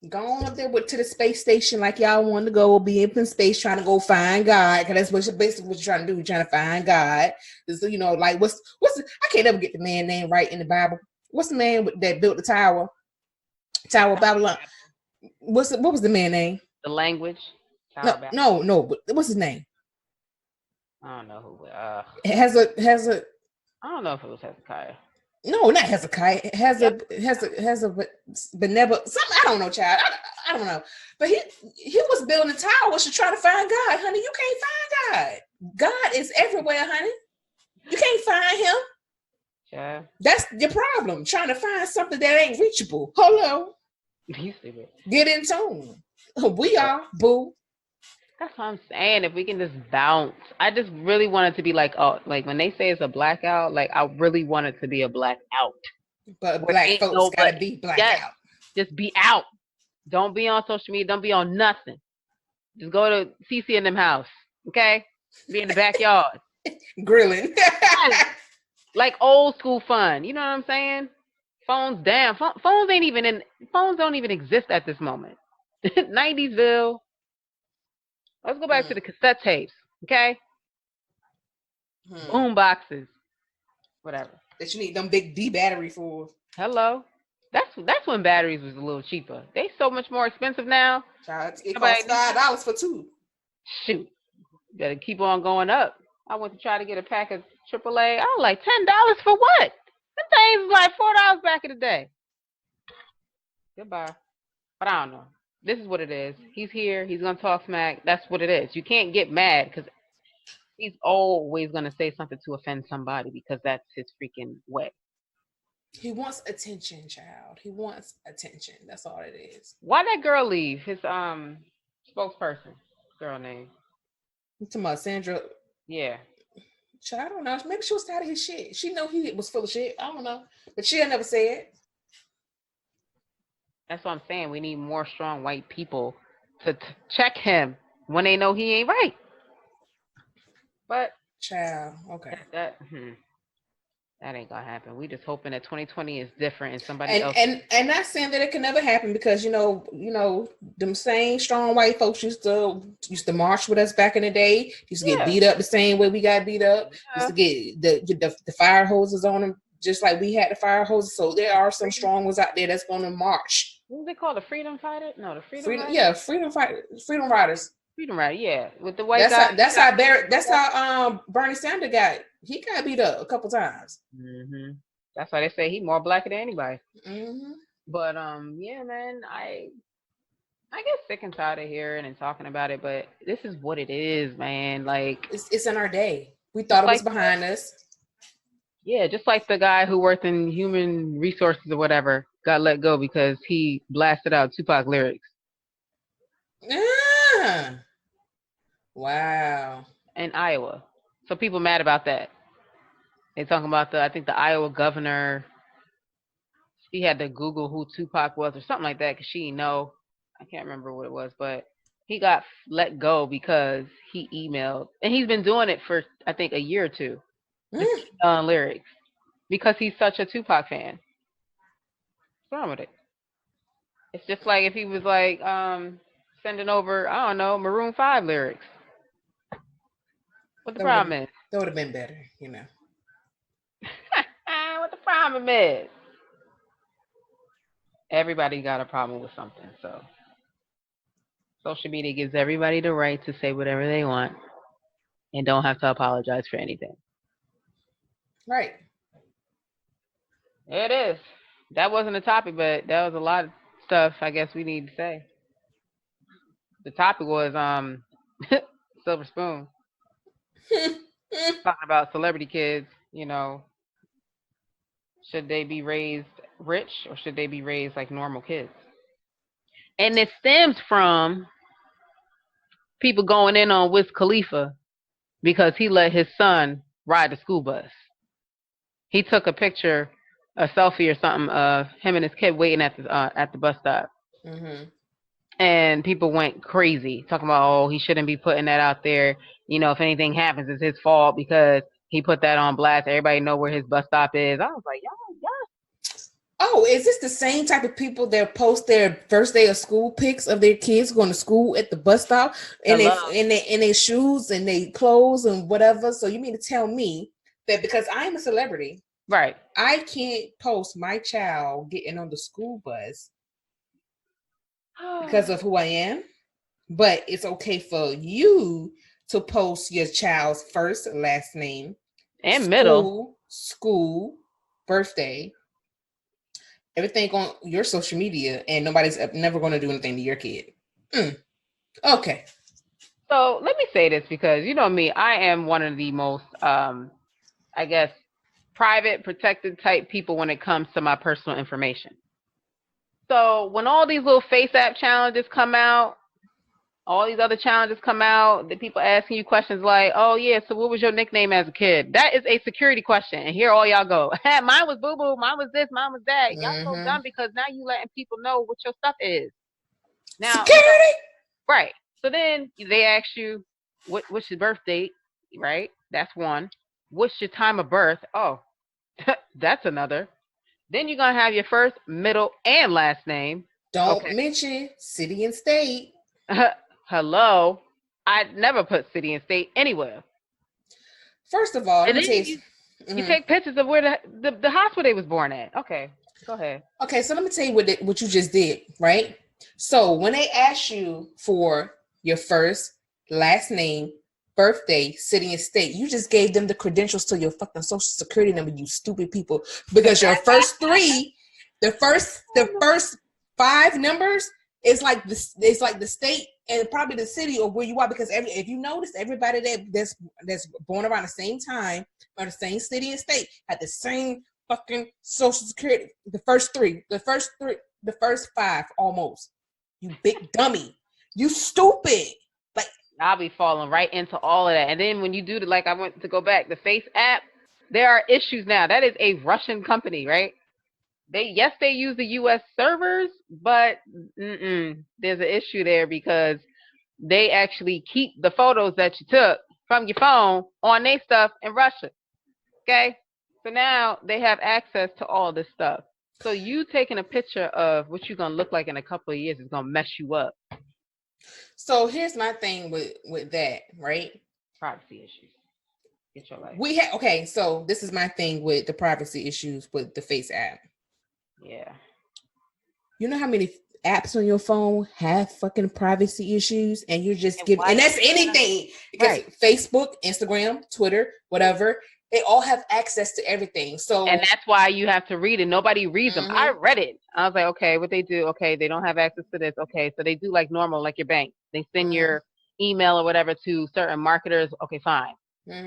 Go on up there to the space station like y'all want to go. Be up in space trying to go find God, because that's basically what you're trying to do. You're trying to find God. So, you know, like what's I can't ever get the man name right in the Bible. What's the man that built the tower? Tower of Babylon. What was the man name? The language. No. But what's his name? I don't know who. Has a. I don't know if it was Hezekiah. No, not Hezekiah. Has a benevolent. Something I don't know, child. I don't know. But he was building towers to try to find God, honey. You can't find God. God is everywhere, honey. You can't find him. Yeah. That's your problem. Trying to find something that ain't reachable. Hello. You stupid. Get in tune. We are, boo. That's what I'm saying. If we can just bounce. I just really want it to be like, oh, like when they say it's a blackout, like I really want it to be a blackout. But black folks gotta be blackout. Just be out. Don't be on social media. Don't be on nothing. Just go to CC in them house. Okay? Be in the backyard. Grilling. Like old school fun. You know what I'm saying? Phones down. Phones don't even exist at this moment. 90sville. Let's go back to the cassette tapes, okay? Boom boxes, whatever. That you need them big D battery for. Hello, that's when batteries was a little cheaper. They so much more expensive now. It costs $5 for 2. Shoot, better keep on going up. I went to try to get a pack of AAA. I was like $10 for what? Them things was like $4 back in the day. Goodbye. But I don't know. This is what it is. He's here. He's going to talk smack. That's what it is. You can't get mad because he's always going to say something to offend somebody because that's his freaking way. He wants attention, child. He wants attention. That's all it is. Why that girl leave? His spokesperson. Girl name. You talking about Sandra? Yeah. Child, I don't know. Maybe she was tired of his shit. She know he was full of shit. I don't know. But she'll never say it. That's what I'm saying. We need more strong white people to check him when they know he ain't right. But child, okay. That ain't gonna happen. We just hoping that 2020 is different and somebody else. And not saying that it can never happen because you know them same strong white folks used to march with us back in the day. Used to get beat up the same way we got beat up. Used to get the fire hoses on them just like we had the fire hoses. So there are some strong ones out there that's going to march. What was they called? The Freedom Fighter? No, the Freedom Riders? Yeah, Freedom Riders. Freedom Rider, yeah, with the white guy. That's how Bernie Sanders he got beat up a couple times. Mm-hmm. That's why they say he more blacker than anybody. Mm-hmm. But yeah, man, I get sick and tired of hearing and talking about it. But this is what it is, man. Like it's in our day. We thought it was behind us. Yeah, just like the guy who worked in human resources or whatever got let go because he blasted out Tupac lyrics. Wow. In Iowa. So people mad about that. They talking about I think the Iowa governor, she had to Google who Tupac was or something like that because she didn't know. I can't remember what it was, but he got let go because he emailed. And he's been doing it for, I think, a year or two. Lyrics. Because he's such a Tupac fan. What's wrong with it? It's just like if he was like sending over, I don't know, Maroon 5 lyrics. What the problem is? That would have been better, you know. What the problem is? Everybody got a problem with something, so social media gives everybody the right to say whatever they want and don't have to apologize for anything. Right. There it is. That wasn't a topic, but that was a lot of stuff I guess we need to say. The topic was Silver Spoon. Talking about celebrity kids, you know, should they be raised rich or should they be raised like normal kids? And it stems from people going in on Wiz Khalifa because he let his son ride the school bus. He took a picture, a selfie or something of him and his kid waiting at the bus stop. Mm-hmm. and people went crazy talking about, oh, he shouldn't be putting that out there. You know, if anything happens, it's his fault because he put that on blast. Everybody know where his bus stop is. I was like, y'all. Oh, is this the same type of people that post their first day of school pics of their kids going to school at the bus stop and Hello. in their shoes and their clothes and whatever? So you mean to tell me that because I'm a celebrity, Right? I can't post my child getting on the school bus because of who I am, but it's okay for you to post your child's first, last name, and middle. school, birthday, everything on your social media, and nobody's never going to do anything to your kid. Okay. So let me say this because you know me, I am one of the most, I guess, private, protected type people when it comes to my personal information. So when all these little face app challenges come out, all these other challenges come out, the people asking you questions like, oh yeah, so what was your nickname as a kid? That is a security question. And here all y'all go. Mine was boo boo, mine was this, mine was that. Y'all so dumb because now you letting people know what your stuff is. Now, security. Right. So then they ask you, what's your birth date? Right? That's one. What's your time of birth? Oh, that's another. Then you're going to have your first, middle, and last name. Don't mention city and state. Hello. I never put city and state anywhere. First of all, you take pictures of where the hospital they was born at. Okay, go ahead. Okay, so let me tell you what you just did, right? So when they ask you for your first, last name, birthday, city, and state, you just gave them the credentials to your fucking social security number, you stupid people. Because your first three, the first 5 numbers is like this. It's like the state and probably the city or where you are. Because if you notice, everybody that's born around the same time or the same city and state had the same fucking social security. The first 5 almost. You big dummy. You stupid. Like I'll be falling right into all of that. And then when you do I went to go back, the Face app, there are issues now. That is a Russian company, right? They use the U.S. servers, but there's an issue there because they actually keep the photos that you took from your phone on their stuff in Russia. Okay? So now they have access to all this stuff. So you taking a picture of what you're going to look like in a couple of years is going to mess you up. So here's my thing with that, right? Privacy issues. Get your life. So this is my thing with the privacy issues with the Face app. Yeah. You know how many apps on your phone have fucking privacy issues, and you're just giving, and that's anything because Facebook, Instagram, Twitter, whatever, they all have access to everything. So, and that's why you have to read it. Nobody reads them. I read it. I was like, okay, what they do? Okay, they don't have access to this. Okay, so they do like normal, like your bank. They send your email or whatever to certain marketers. Okay, fine.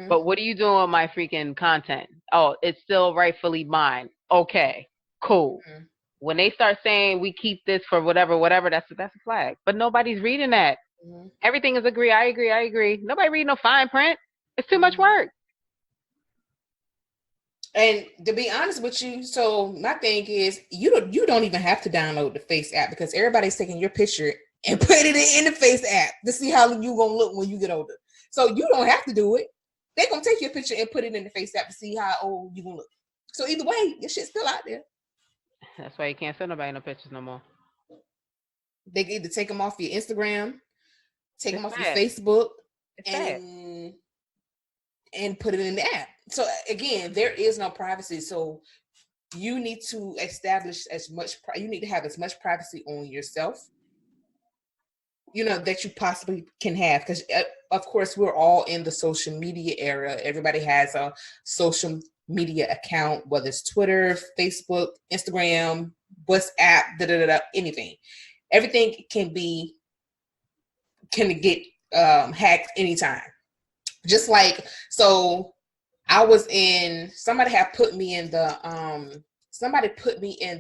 But what are you doing with my freaking content? Oh, it's still rightfully mine. Okay, cool. When they start saying we keep this for whatever, that's a flag. But nobody's reading that. Everything is agree. I agree. Nobody reading no fine print. It's too much work. And to be honest with you, so my thing is you don't even have to download the Face app because everybody's taking your picture and putting it in the Face app to see how you gonna look when you get older. So you don't have to do it. They're gonna take your picture and put it in the Face app to see how old you gonna look. So either way, your shit's still out there. That's why you can't send nobody no pictures no more. They either take them off your Instagram, take them off your Facebook, and put it in the app. So again, there is no privacy. So you need to establish you need to have as much privacy on yourself, that you possibly can have. Because of course, we're all in the social media era. Everybody has a social media account, whether it's Twitter, Facebook, Instagram, WhatsApp, anything. Everything can get hacked anytime. Just like, so I was somebody put me in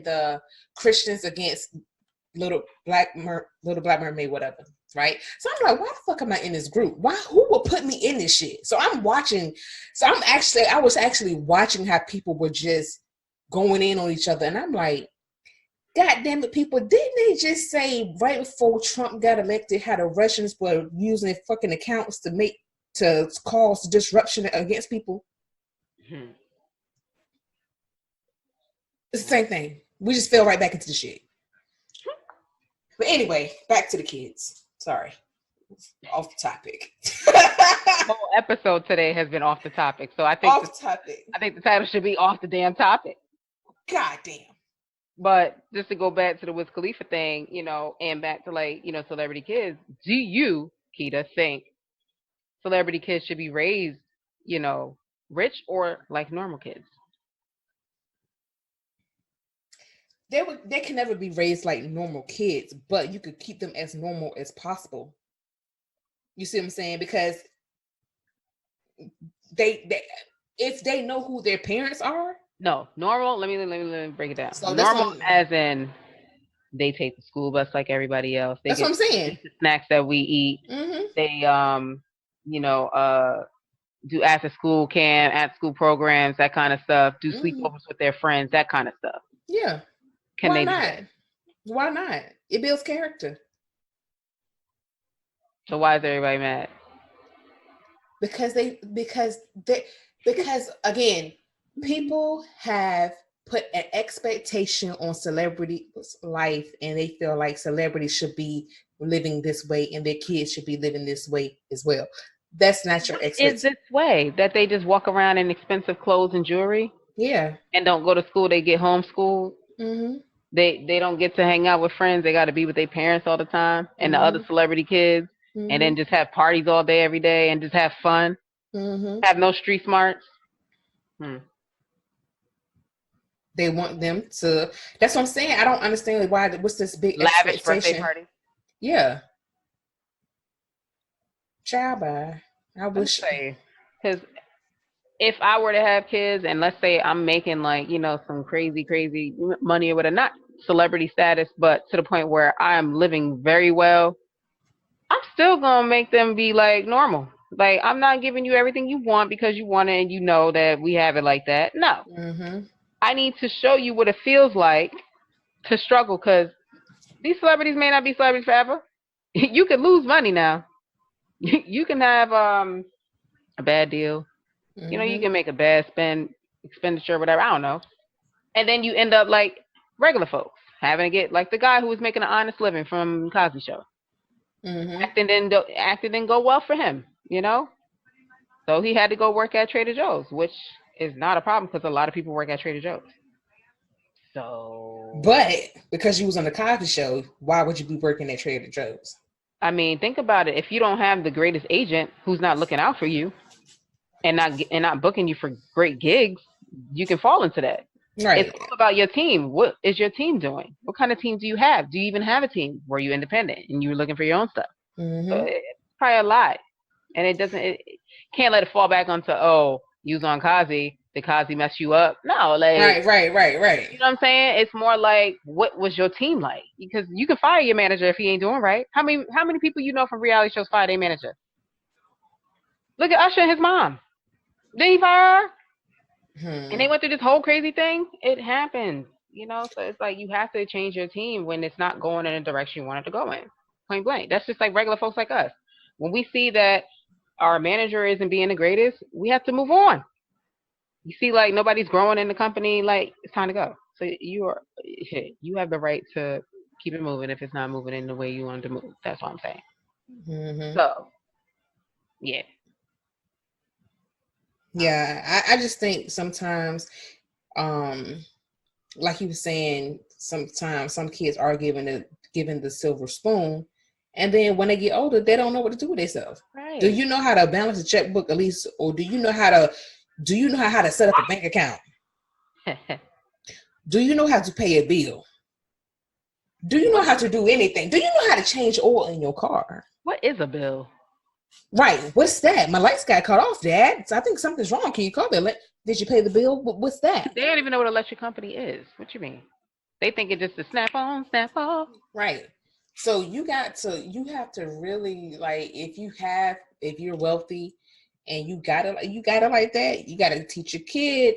the Christians Against Little Black Mermaid, whatever, right? So I'm like, why the fuck am I in this group? Who will put me in this shit? So I was actually watching how people were just going in on each other, and I'm like, God damn it, people! Didn't they just say right before Trump got elected how the Russians were using fucking accounts to cause disruption against people? Hmm. It's the same thing. We just fell right back into the shit. But anyway, back to the kids. Sorry, off the topic. The whole episode today has been off the topic, so I think topic. I think the title should be off the damn topic. God damn. But just to go back to the Wiz Khalifa thing, and back to celebrity kids, do you, Keita, think celebrity kids should be raised, rich or like normal kids? They can never be raised like normal kids, but you could keep them as normal as possible. You see what I'm saying? Because they if they know who their parents are. No, normal. Let me break it down. So normal as in they take the school bus like everybody else. That's what I'm saying. The snacks that we eat. Mm-hmm. They do after school camp, at school programs, that kind of stuff. Do sleepovers with their friends, that kind of stuff. Yeah. Why not? Why not? It builds character. So why is everybody mad? Because again, people have put an expectation on celebrity life, and they feel like celebrities should be living this way and their kids should be living this way as well. That's not your expectation. Is this way that they just walk around in expensive clothes and jewelry? Yeah. And don't go to school, they get homeschooled. Mm-hmm. They don't get to hang out with friends. They got to be with their parents all the time and the other celebrity kids, and then just have parties all day, every day, and just have fun. Have no street smarts. They want them to. That's what I'm saying. I don't understand why. What's this big lavish birthday party? Yeah. Child, I wish. Because if I were to have kids, and let's say I'm making some crazy money or whatever, not celebrity status, but to the point where I am living very well, I'm still gonna make them be like normal. Like, I'm not giving you everything you want because you want it and you know that we have it like that. No. I need to show you what it feels like to struggle, because these celebrities may not be celebrities forever. You could lose money now. You can have a bad deal. You can make a bad expenditure, whatever. I don't know. And then you end up like regular folks, having to get like the guy who was making an honest living from Cosby Show. Acting didn't go well for him, So he had to go work at Trader Joe's, which is not a problem because a lot of people work at Trader Joe's. So, but because you was on the Cosby Show, why would you be working at Trader Joe's? I mean, think about it. If you don't have the greatest agent who's not looking out for you and not booking you for great gigs, you can fall into that. Right. It's all about your team. What is your team doing? What kind of team do you have? Do you even have a team? Were you independent and you were looking for your own stuff? So it's probably a lot. And it can't let it fall back onto, you was on Cosby. Did Cosby mess you up? No, like right. You know what I'm saying? It's more like, what was your team like? Because you can fire your manager if he ain't doing right. How many people from reality shows fire their manager? Look at Usher and his mom. Did he fire her? And they went through this whole crazy thing. It happens, So it's like you have to change your team when it's not going in the direction you want it to go in. Point blank. That's just like regular folks like us. When we see that our manager isn't being the greatest, we have to move on. You see, like, nobody's growing in the company, like, it's time to go. So you have the right to keep it moving if it's not moving in the way you want it to move. That's what I'm saying. So, yeah. Yeah, I just think sometimes, like he was saying, sometimes some kids are given the silver spoon, and then when they get older, they don't know what to do with themselves. Right. Do you know how to balance a checkbook at least, or do you know how to set up a bank account? Do you know how to pay a bill? Do you know how to do anything? Do you know how to change oil in your car? What is a bill? Right. What's that? My lights got cut off, Dad. So I think something's wrong. Can you call me? Did you pay the bill? What's that? They don't even know what an electric company is. What you mean? They think it's just a snap on, snap off. Right. So you have to really, like, if you're wealthy and you got it like that, you got to teach your kid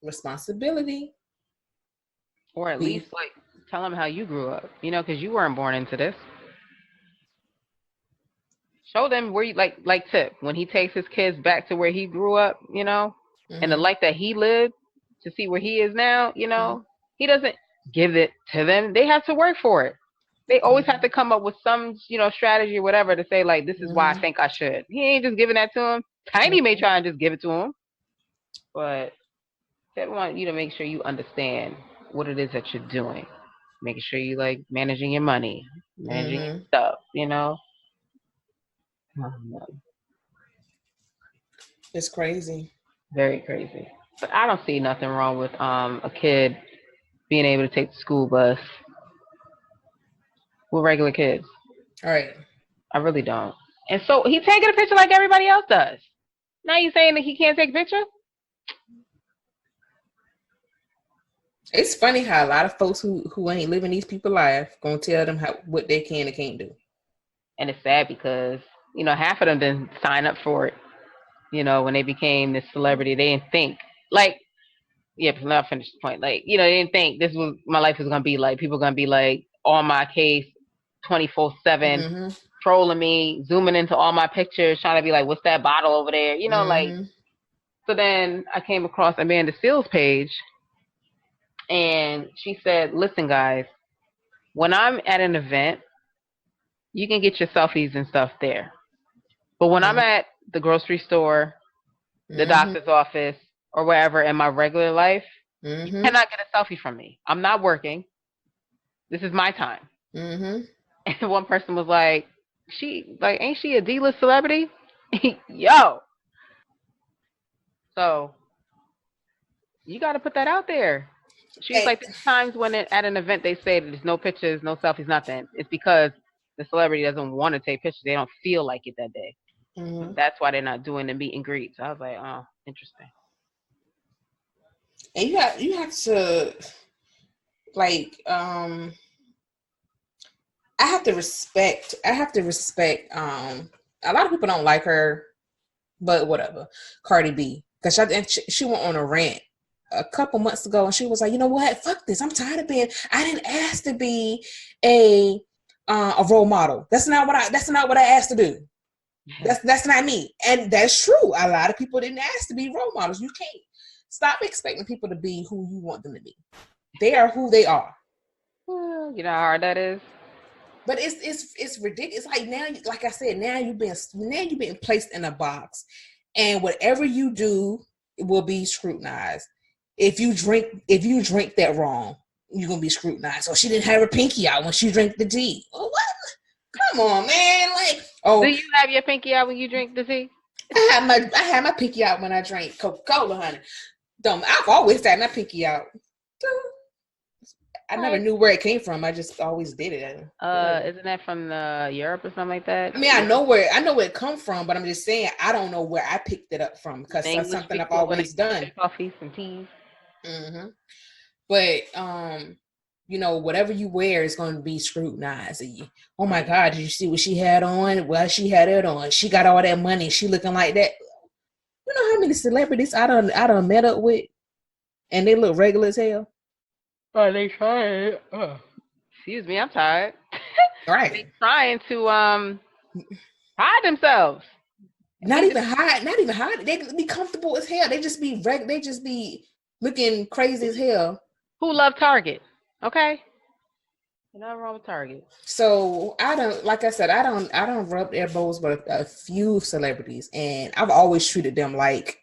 responsibility. Or at least like tell them how you grew up, because you weren't born into this. Show them where you like Tip when he takes his kids back to where he grew up, and the life that he lived to see where he is now, he doesn't give it to them. They have to work for it. They always have to come up with some, strategy or whatever to say like, this is why I think I should. He ain't just giving that to him. Tiny may try and just give it to him, but I want you to make sure you understand what it is that you're doing. Making sure you like managing your money, managing your stuff, It's crazy. Very crazy. But I don't see nothing wrong with a kid being able to take the school bus with regular kids. All right. I really don't. And so he's taking a picture like everybody else does. Now you saying that he can't take a picture? It's funny how a lot of folks who ain't living these people's life gonna tell them what they can and can't do. And it's sad because, half of them didn't sign up for it. When they became this celebrity, they didn't think like, yeah, but I'll finish the point. Like, they didn't think this was my life was gonna be like. People gonna be like on my case 24/7, trolling me, zooming into all my pictures, trying to be like, what's that bottle over there? Like. So then I came across Amanda Seales' page, and she said, listen, guys, when I'm at an event, you can get your selfies and stuff there. But when I'm at the grocery store, the doctor's office, or wherever in my regular life, you cannot get a selfie from me. I'm not working. This is my time. And one person was like, ain't she a D-list celebrity? Yo. So you got to put that out there. She's like, there's times when at an event they say that there's no pictures, no selfies, nothing. It's because the celebrity doesn't want to take pictures. They don't feel like it that day. That's why they're not doing the meet and greet. So I was like, oh, interesting. And you have to like I have to respect a lot of people don't like her, but whatever. Cardi B, because she went on a rant a couple months ago, and she was like, you know what, fuck this, I'm tired of I didn't ask to be a role model. That's not what I asked to do. That's not me. And that's true. A lot of people didn't ask to be role models. You can't stop expecting people to be who you want them to be. They are who they are. You know how hard that is. But it's ridiculous. Like now, like I said, now you've been placed in a box, and whatever you do will be scrutinized. If you drink that wrong, you're gonna be scrutinized. So she didn't have her pinky out when she drank the tea. Oh, what? Come on, man. Like, do you have your pinky out when you drink the tea? I had my pinky out when I drank Coca-Cola, honey. I've always had my pinky out. I never knew where it came from. I just always did it. Isn't that from Europe or something like that? I mean, I know where it come from, but I'm just saying I don't know where I picked it up from because that's something I've always done. Coffees and teas. But whatever you wear is going to be scrutinized. Oh my God, did you see what she had on? Well, she had it on. She got all that money. She looking like that. You know how many celebrities I done met up with, and they look regular as hell. Oh, they trying. Excuse me, I'm tired. Right. They trying to hide themselves. Not even hide. They be comfortable as hell. They just be They just be looking crazy as hell. Who love Target? Okay. Nothing wrong with Target. So I don't rub elbows with a few celebrities, and I've always treated them like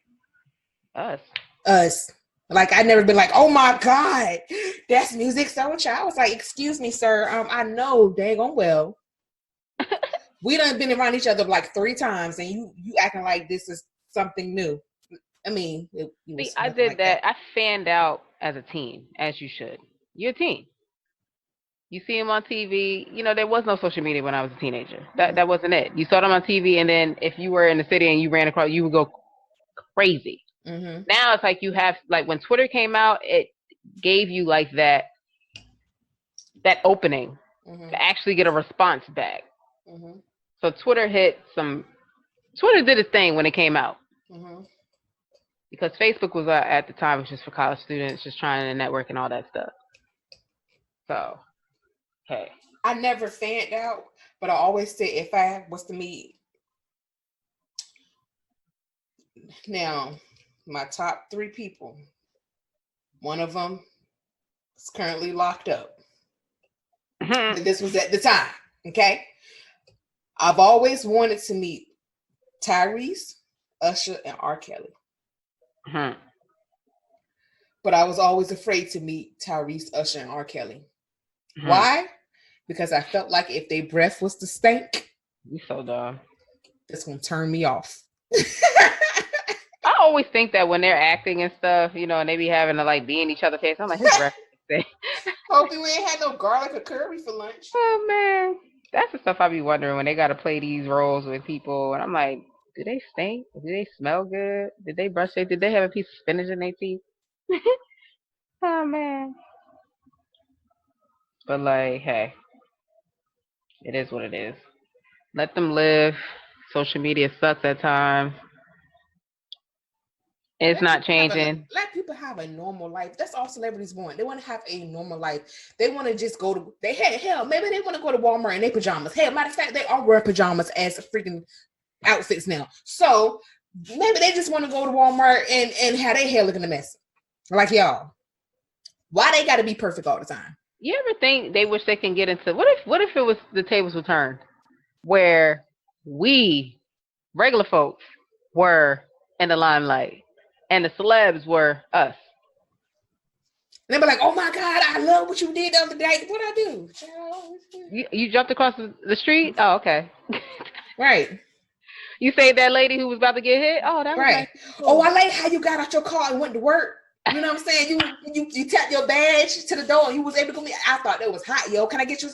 us. Like I never been like, oh my God, that's music so and so. I was like, excuse me, sir. I know daggone well. We done been around each other like 3 times, and you acting like this is something new. I mean, I did like that. I fanned out as a teen, as you should. You're a teen. You see him on TV. There was no social media when I was a teenager. That wasn't it. You saw them on TV, and then if you were in the city and you ran across, you would go crazy. Now it's like you have, like when Twitter came out, it gave you like that opening to actually get a response back. So Twitter did its thing when it came out. Because Facebook was at the time was just for college students, just trying to network and all that stuff. So, hey. I never fanned out, but I always said if I was to meet now my top 3 people, one of them is currently locked up. This was at the time, okay? I've always wanted to meet Tyrese, Usher, and R. Kelly. But I was always afraid to meet Tyrese, Usher, and R. Kelly. Why? Because I felt like if their breath was to stink, you so dumb. That's gonna turn me off. I always think that when they're acting and stuff, you know, and they be having to like be in each other's face, I'm like, his breath stink. Hopefully we ain't had no garlic or curry for lunch. Oh man, that's the stuff I be wondering when they got to play these roles with people, and I'm like, do they stink? Do they smell good? Did they brush it? Did they have a piece of spinach in their teeth? Oh man. But like, hey, it is what it is. Let them live. Social media sucks at times. It's not changing. Let people have a normal life. That's all celebrities want. They want to have a normal life. They want to just go to, maybe they want to go to Walmart in their pajamas. Hell, matter of fact, they are wearing pajamas as freaking outfits now. So maybe they just want to go to Walmart and have their hair looking a mess. Like y'all. Why they got to be perfect all the time? You ever think they wish they can get into, what if it was the tables were turned where we, regular folks, were in the limelight and the celebs were us? And they be like, oh my God, I love what you did the other day. What'd I do? You jumped across the street? Oh, okay. Right. You saved that lady who was about to get hit? Oh, that was right. Nice. Oh, I like how you got out your car and went to work. You know what I'm saying? You tapped your badge to the door and you was able to come in. I thought that was hot, yo. Can I get your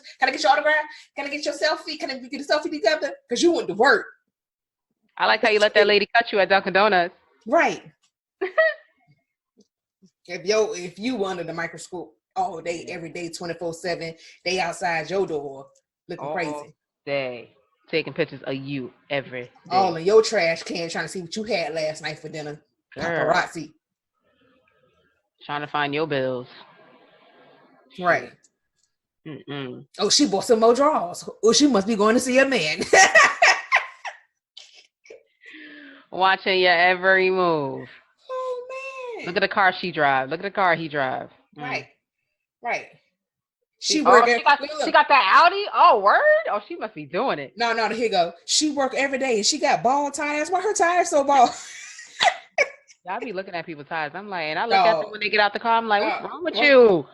autograph? Can I get your selfie? Can we get a selfie together? Because you went to work. I like how you let that lady cut you at Dunkin' Donuts. Right. If you under the microscope all day, every day, 24/7, they outside your door looking all crazy. Day. Taking pictures of you every day. All in your trash can trying to see what you had last night for dinner. Girl. Paparazzi. Trying to find your bills. Right. Mm-mm. Oh, she bought some more drawers. Oh, she must be going to see a man. Watching your every move. Oh, man. Look at the car she drives. Look at the car he drives. Right. Right. She got that Audi? Oh, word? Oh, she must be doing it. No, here you go. She work every day and she got bald tires. Why her tires so bald? I be looking at people's tires. I'm like, and I look at them when they get out the car. I'm like, what's wrong with you?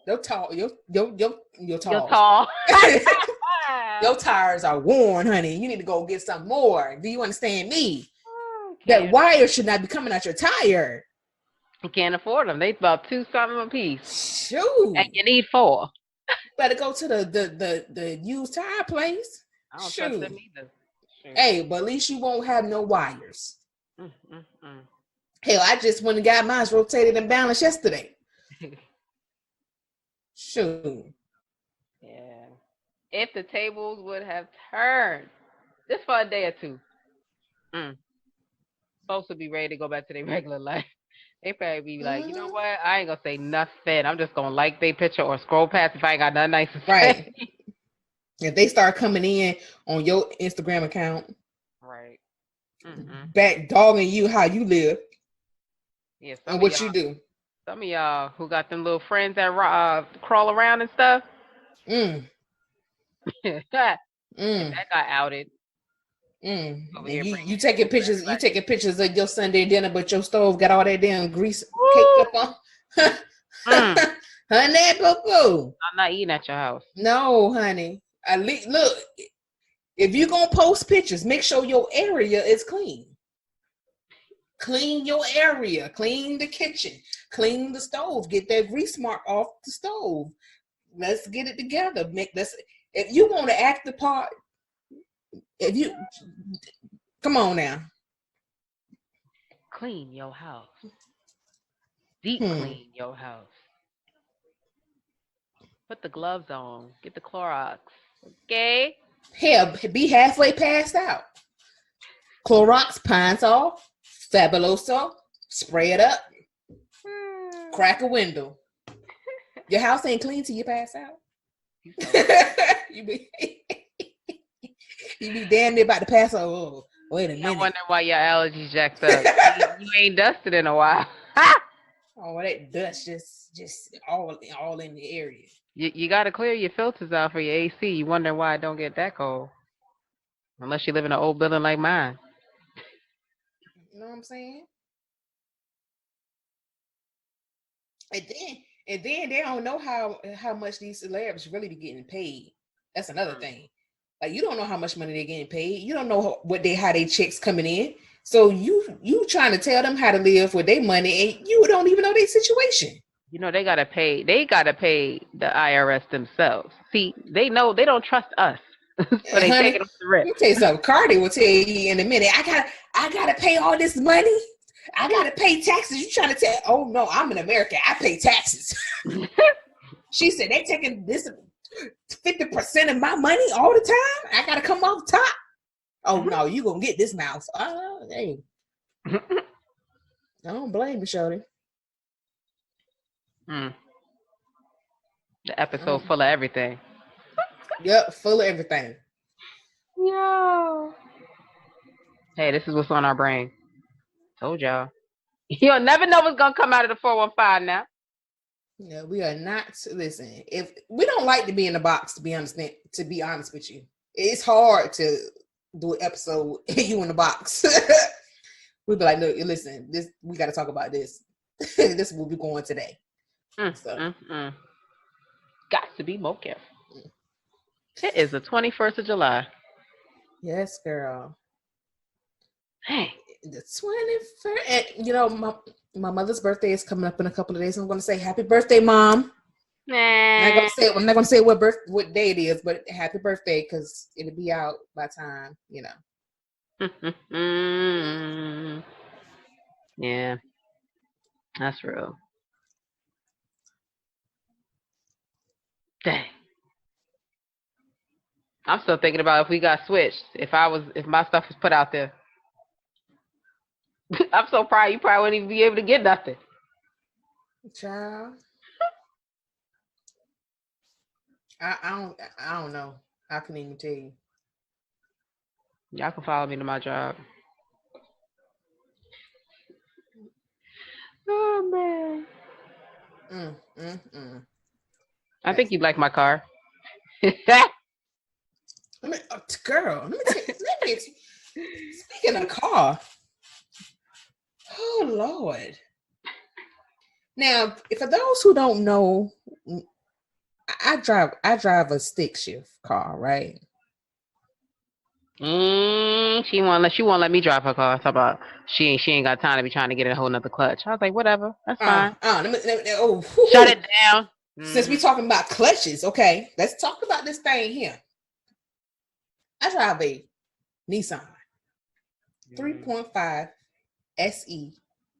You're tall. You're tall. You're tall. Your tires are worn, honey. You need to go get some more. Do you understand me? Okay. That wire should not be coming out your tire. You can't afford them. They about $2 a piece. Shoot. And you need 4. Better go to the used tire place. I don't trust them either. Shoot. Hey, but at least you won't have no wires. Hell, I just went and got mine rotated and balanced yesterday. Shoot. Yeah. If the tables would have turned just for a day or two, folks would be ready to go back to their regular life. They probably be like, you know what? I ain't gonna say nothing. I'm just gonna like their picture or scroll past if I ain't got nothing nice to say. Right. If they start coming in on your Instagram account, right, back dogging you how you live, yeah, and what you do. Some of y'all who got them little friends that crawl around and stuff. That got outed. You taking pictures. You taking pictures of your Sunday dinner, but your stove got all that damn grease caked up on. Honey, boo-boo. I'm not eating at your house. No, honey. At least look. If you gonna post pictures, make sure your area is clean. Clean your area. Clean the kitchen. Clean the stove. Get that grease mark off the stove. Let's get it together. If you want to act the part. Come on now. Clean your house. Deep clean your house. Put the gloves on. Get the Clorox. Okay? Hell, be halfway passed out. Clorox, Pine Sol, Fabuloso, spray it up. Crack a window. Your house ain't clean till you pass out. you be damn near about to pass out. Oh, wait a minute. I wonder why your allergies jacked up. you ain't dusted in a while. Oh, that dust just all in the area. You got to clear your filters out for your AC. You wonder why it don't get that cold. Unless you live in an old building like mine. You know what I'm saying? And then they don't know how much these celebs really be getting paid. That's another thing. Like, you don't know how much money they're getting paid. You don't know how they checks coming in. So you trying to tell them how to live with their money, and you don't even know their situation. You know, they gotta pay the IRS themselves. See, they know they don't trust us. So they taking off the risk. Let me tell you something. Cardi will tell you in a minute, I gotta pay all this money. I gotta pay taxes. You trying to tell? Oh no, I'm in America. I pay taxes. She said they taking this 50% of my money all the time. I gotta come off top. Oh no, you gonna get this mouse. Oh, hey. I don't blame you, Shorty. The episode full of everything. Yep, full of everything. Yo. Hey, this is what's on our brain. Told y'all. You'll never know what's gonna come out of the 415 now. Yeah, we are not. Listen, if we don't like to be in the box, to be honest with you, it's hard to do an episode you in the box. We'd be like, look, listen, we got to talk about this. This is where we're going today. Got to be more careful. It is the 21st of July. Yes, girl. Hey, the 21st. And, you know, my mother's birthday is coming up in a couple of days. I'm going to say happy birthday, Mom. I'm not going to say what day it is, but happy birthday, because it'll be out by time, you know. Yeah, that's real. Dang. I'm still thinking about if we got switched. If my stuff was put out there. I'm so proud you probably wouldn't even be able to get nothing. Child. I don't know. I couldn't even tell you. Y'all can follow me to my job. Oh man. I think you'd like my car. Girl, let me speaking of car. Oh Lord. Now, for those who don't know, I drive a stick shift car, right? She won't let me drive her car. Talk about she ain't got time to be trying to get a whole nother clutch. I was like, whatever, that's fine. Shut it down. Since we talking about clutches, okay, let's talk about this thing here. I drive a Nissan 3.5 SE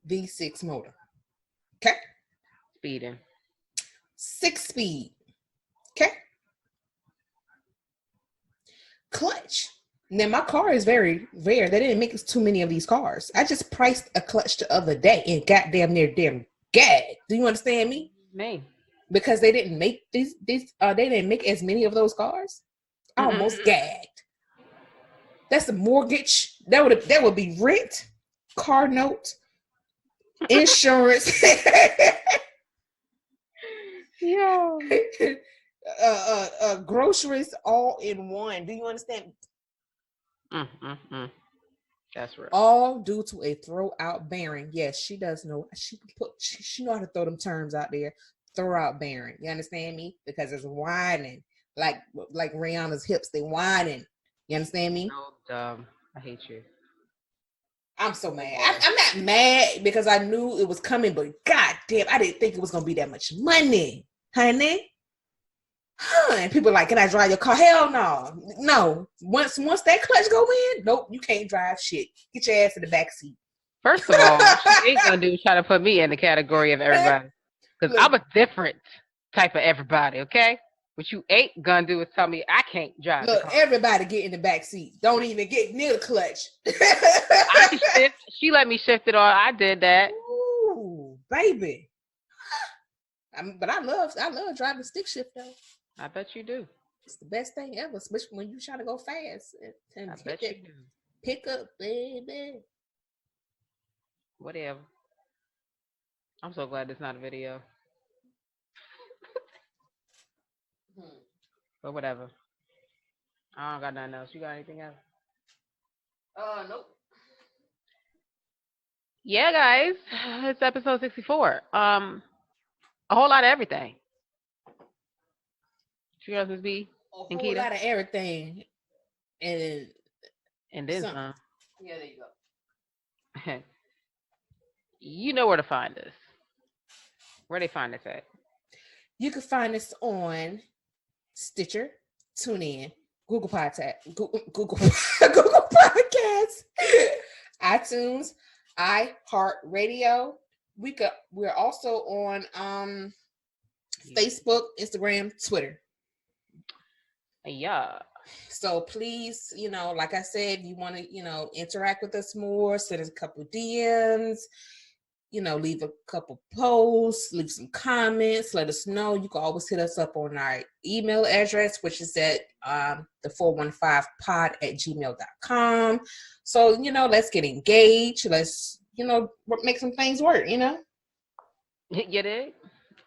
V6 motor. Okay. Speeding. 6-speed. Okay. Clutch. Now my car is very rare. They didn't make too many of these cars. I just priced a clutch the other day and goddamn near damn gagged. Do you understand me? Me. Because they didn't make they didn't make as many of those cars. I almost gagged. That's a mortgage. That would be rent, car note, insurance. Yeah. Groceries all in one. Do you understand? That's right. All due to a throw out bearing. Yes, she does know. She know how to throw them terms out there. Throw out bearing. You understand me? Because it's whining like Rihanna's hips. They whining. You understand me? So dumb. I hate you. I'm so mad. I'm not mad because I knew it was coming, but god damn, I didn't think it was gonna be that much money, honey. And people are like, can I drive your car? Hell no. No. Once that clutch go in, nope, you can't drive shit. Get your ass in the back seat. First of all, what she ain't gonna do is try to put me in the category of everybody. Because I'm a different type of everybody, okay? What you ain't gonna do is tell me I can't drive. Look, everybody get in the back seat. Don't even get near the clutch. She let me shift it on. I did that. Ooh, baby. But I love driving stick shift though. I bet you do. It's the best thing ever, especially when you're trying to go fast and I hit bet that you do. pick up, baby. Whatever. I'm so glad it's not a video. But whatever. I don't got nothing else. You got anything else? Nope. Yeah, guys. It's episode 64. A whole lot of everything. She else is B A and whole Keita. lot of everything, and then some. some. Yeah, there you go. You know where to find us. Where they find us at? You can find us on Stitcher, TuneIn, Google Podcast, Google Podcasts, iTunes, iHeartRadio. We're also on Facebook, Instagram, Twitter. Yeah. So please, like I said, you want to, interact with us more, send us a couple DMs, leave a couple posts, leave some comments, let us know. You can always hit us up on our email address, which is at the 415pod@gmail.com. So, let's get engaged. Let's, make some things work, You did?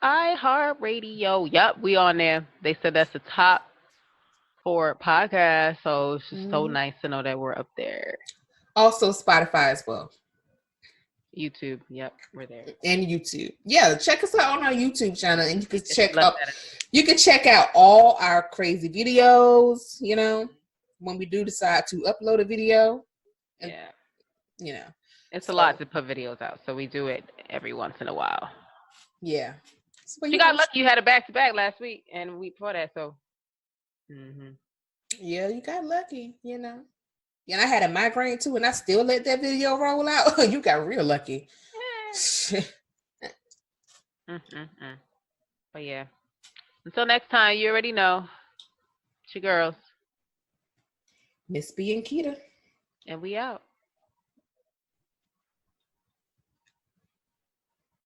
iHeartRadio. Yep, we on there. They said that's the top for podcasts, so it's just so nice to know that we're up there. Also Spotify as well. YouTube, yep, we're there. And YouTube. Yeah, check us out on our YouTube channel, and you can you can check out all our crazy videos, when we do decide to upload a video. And, it's a lot to put videos out, so we do it every once in a while. Yeah. So you got lucky you had a back-to-back last week and week before that, so yeah, you got lucky, And I had a migraine too, and I still let that video roll out. You got real lucky. But yeah. Until next time, you already know. It's your girls. Miss B and Keita. And we out.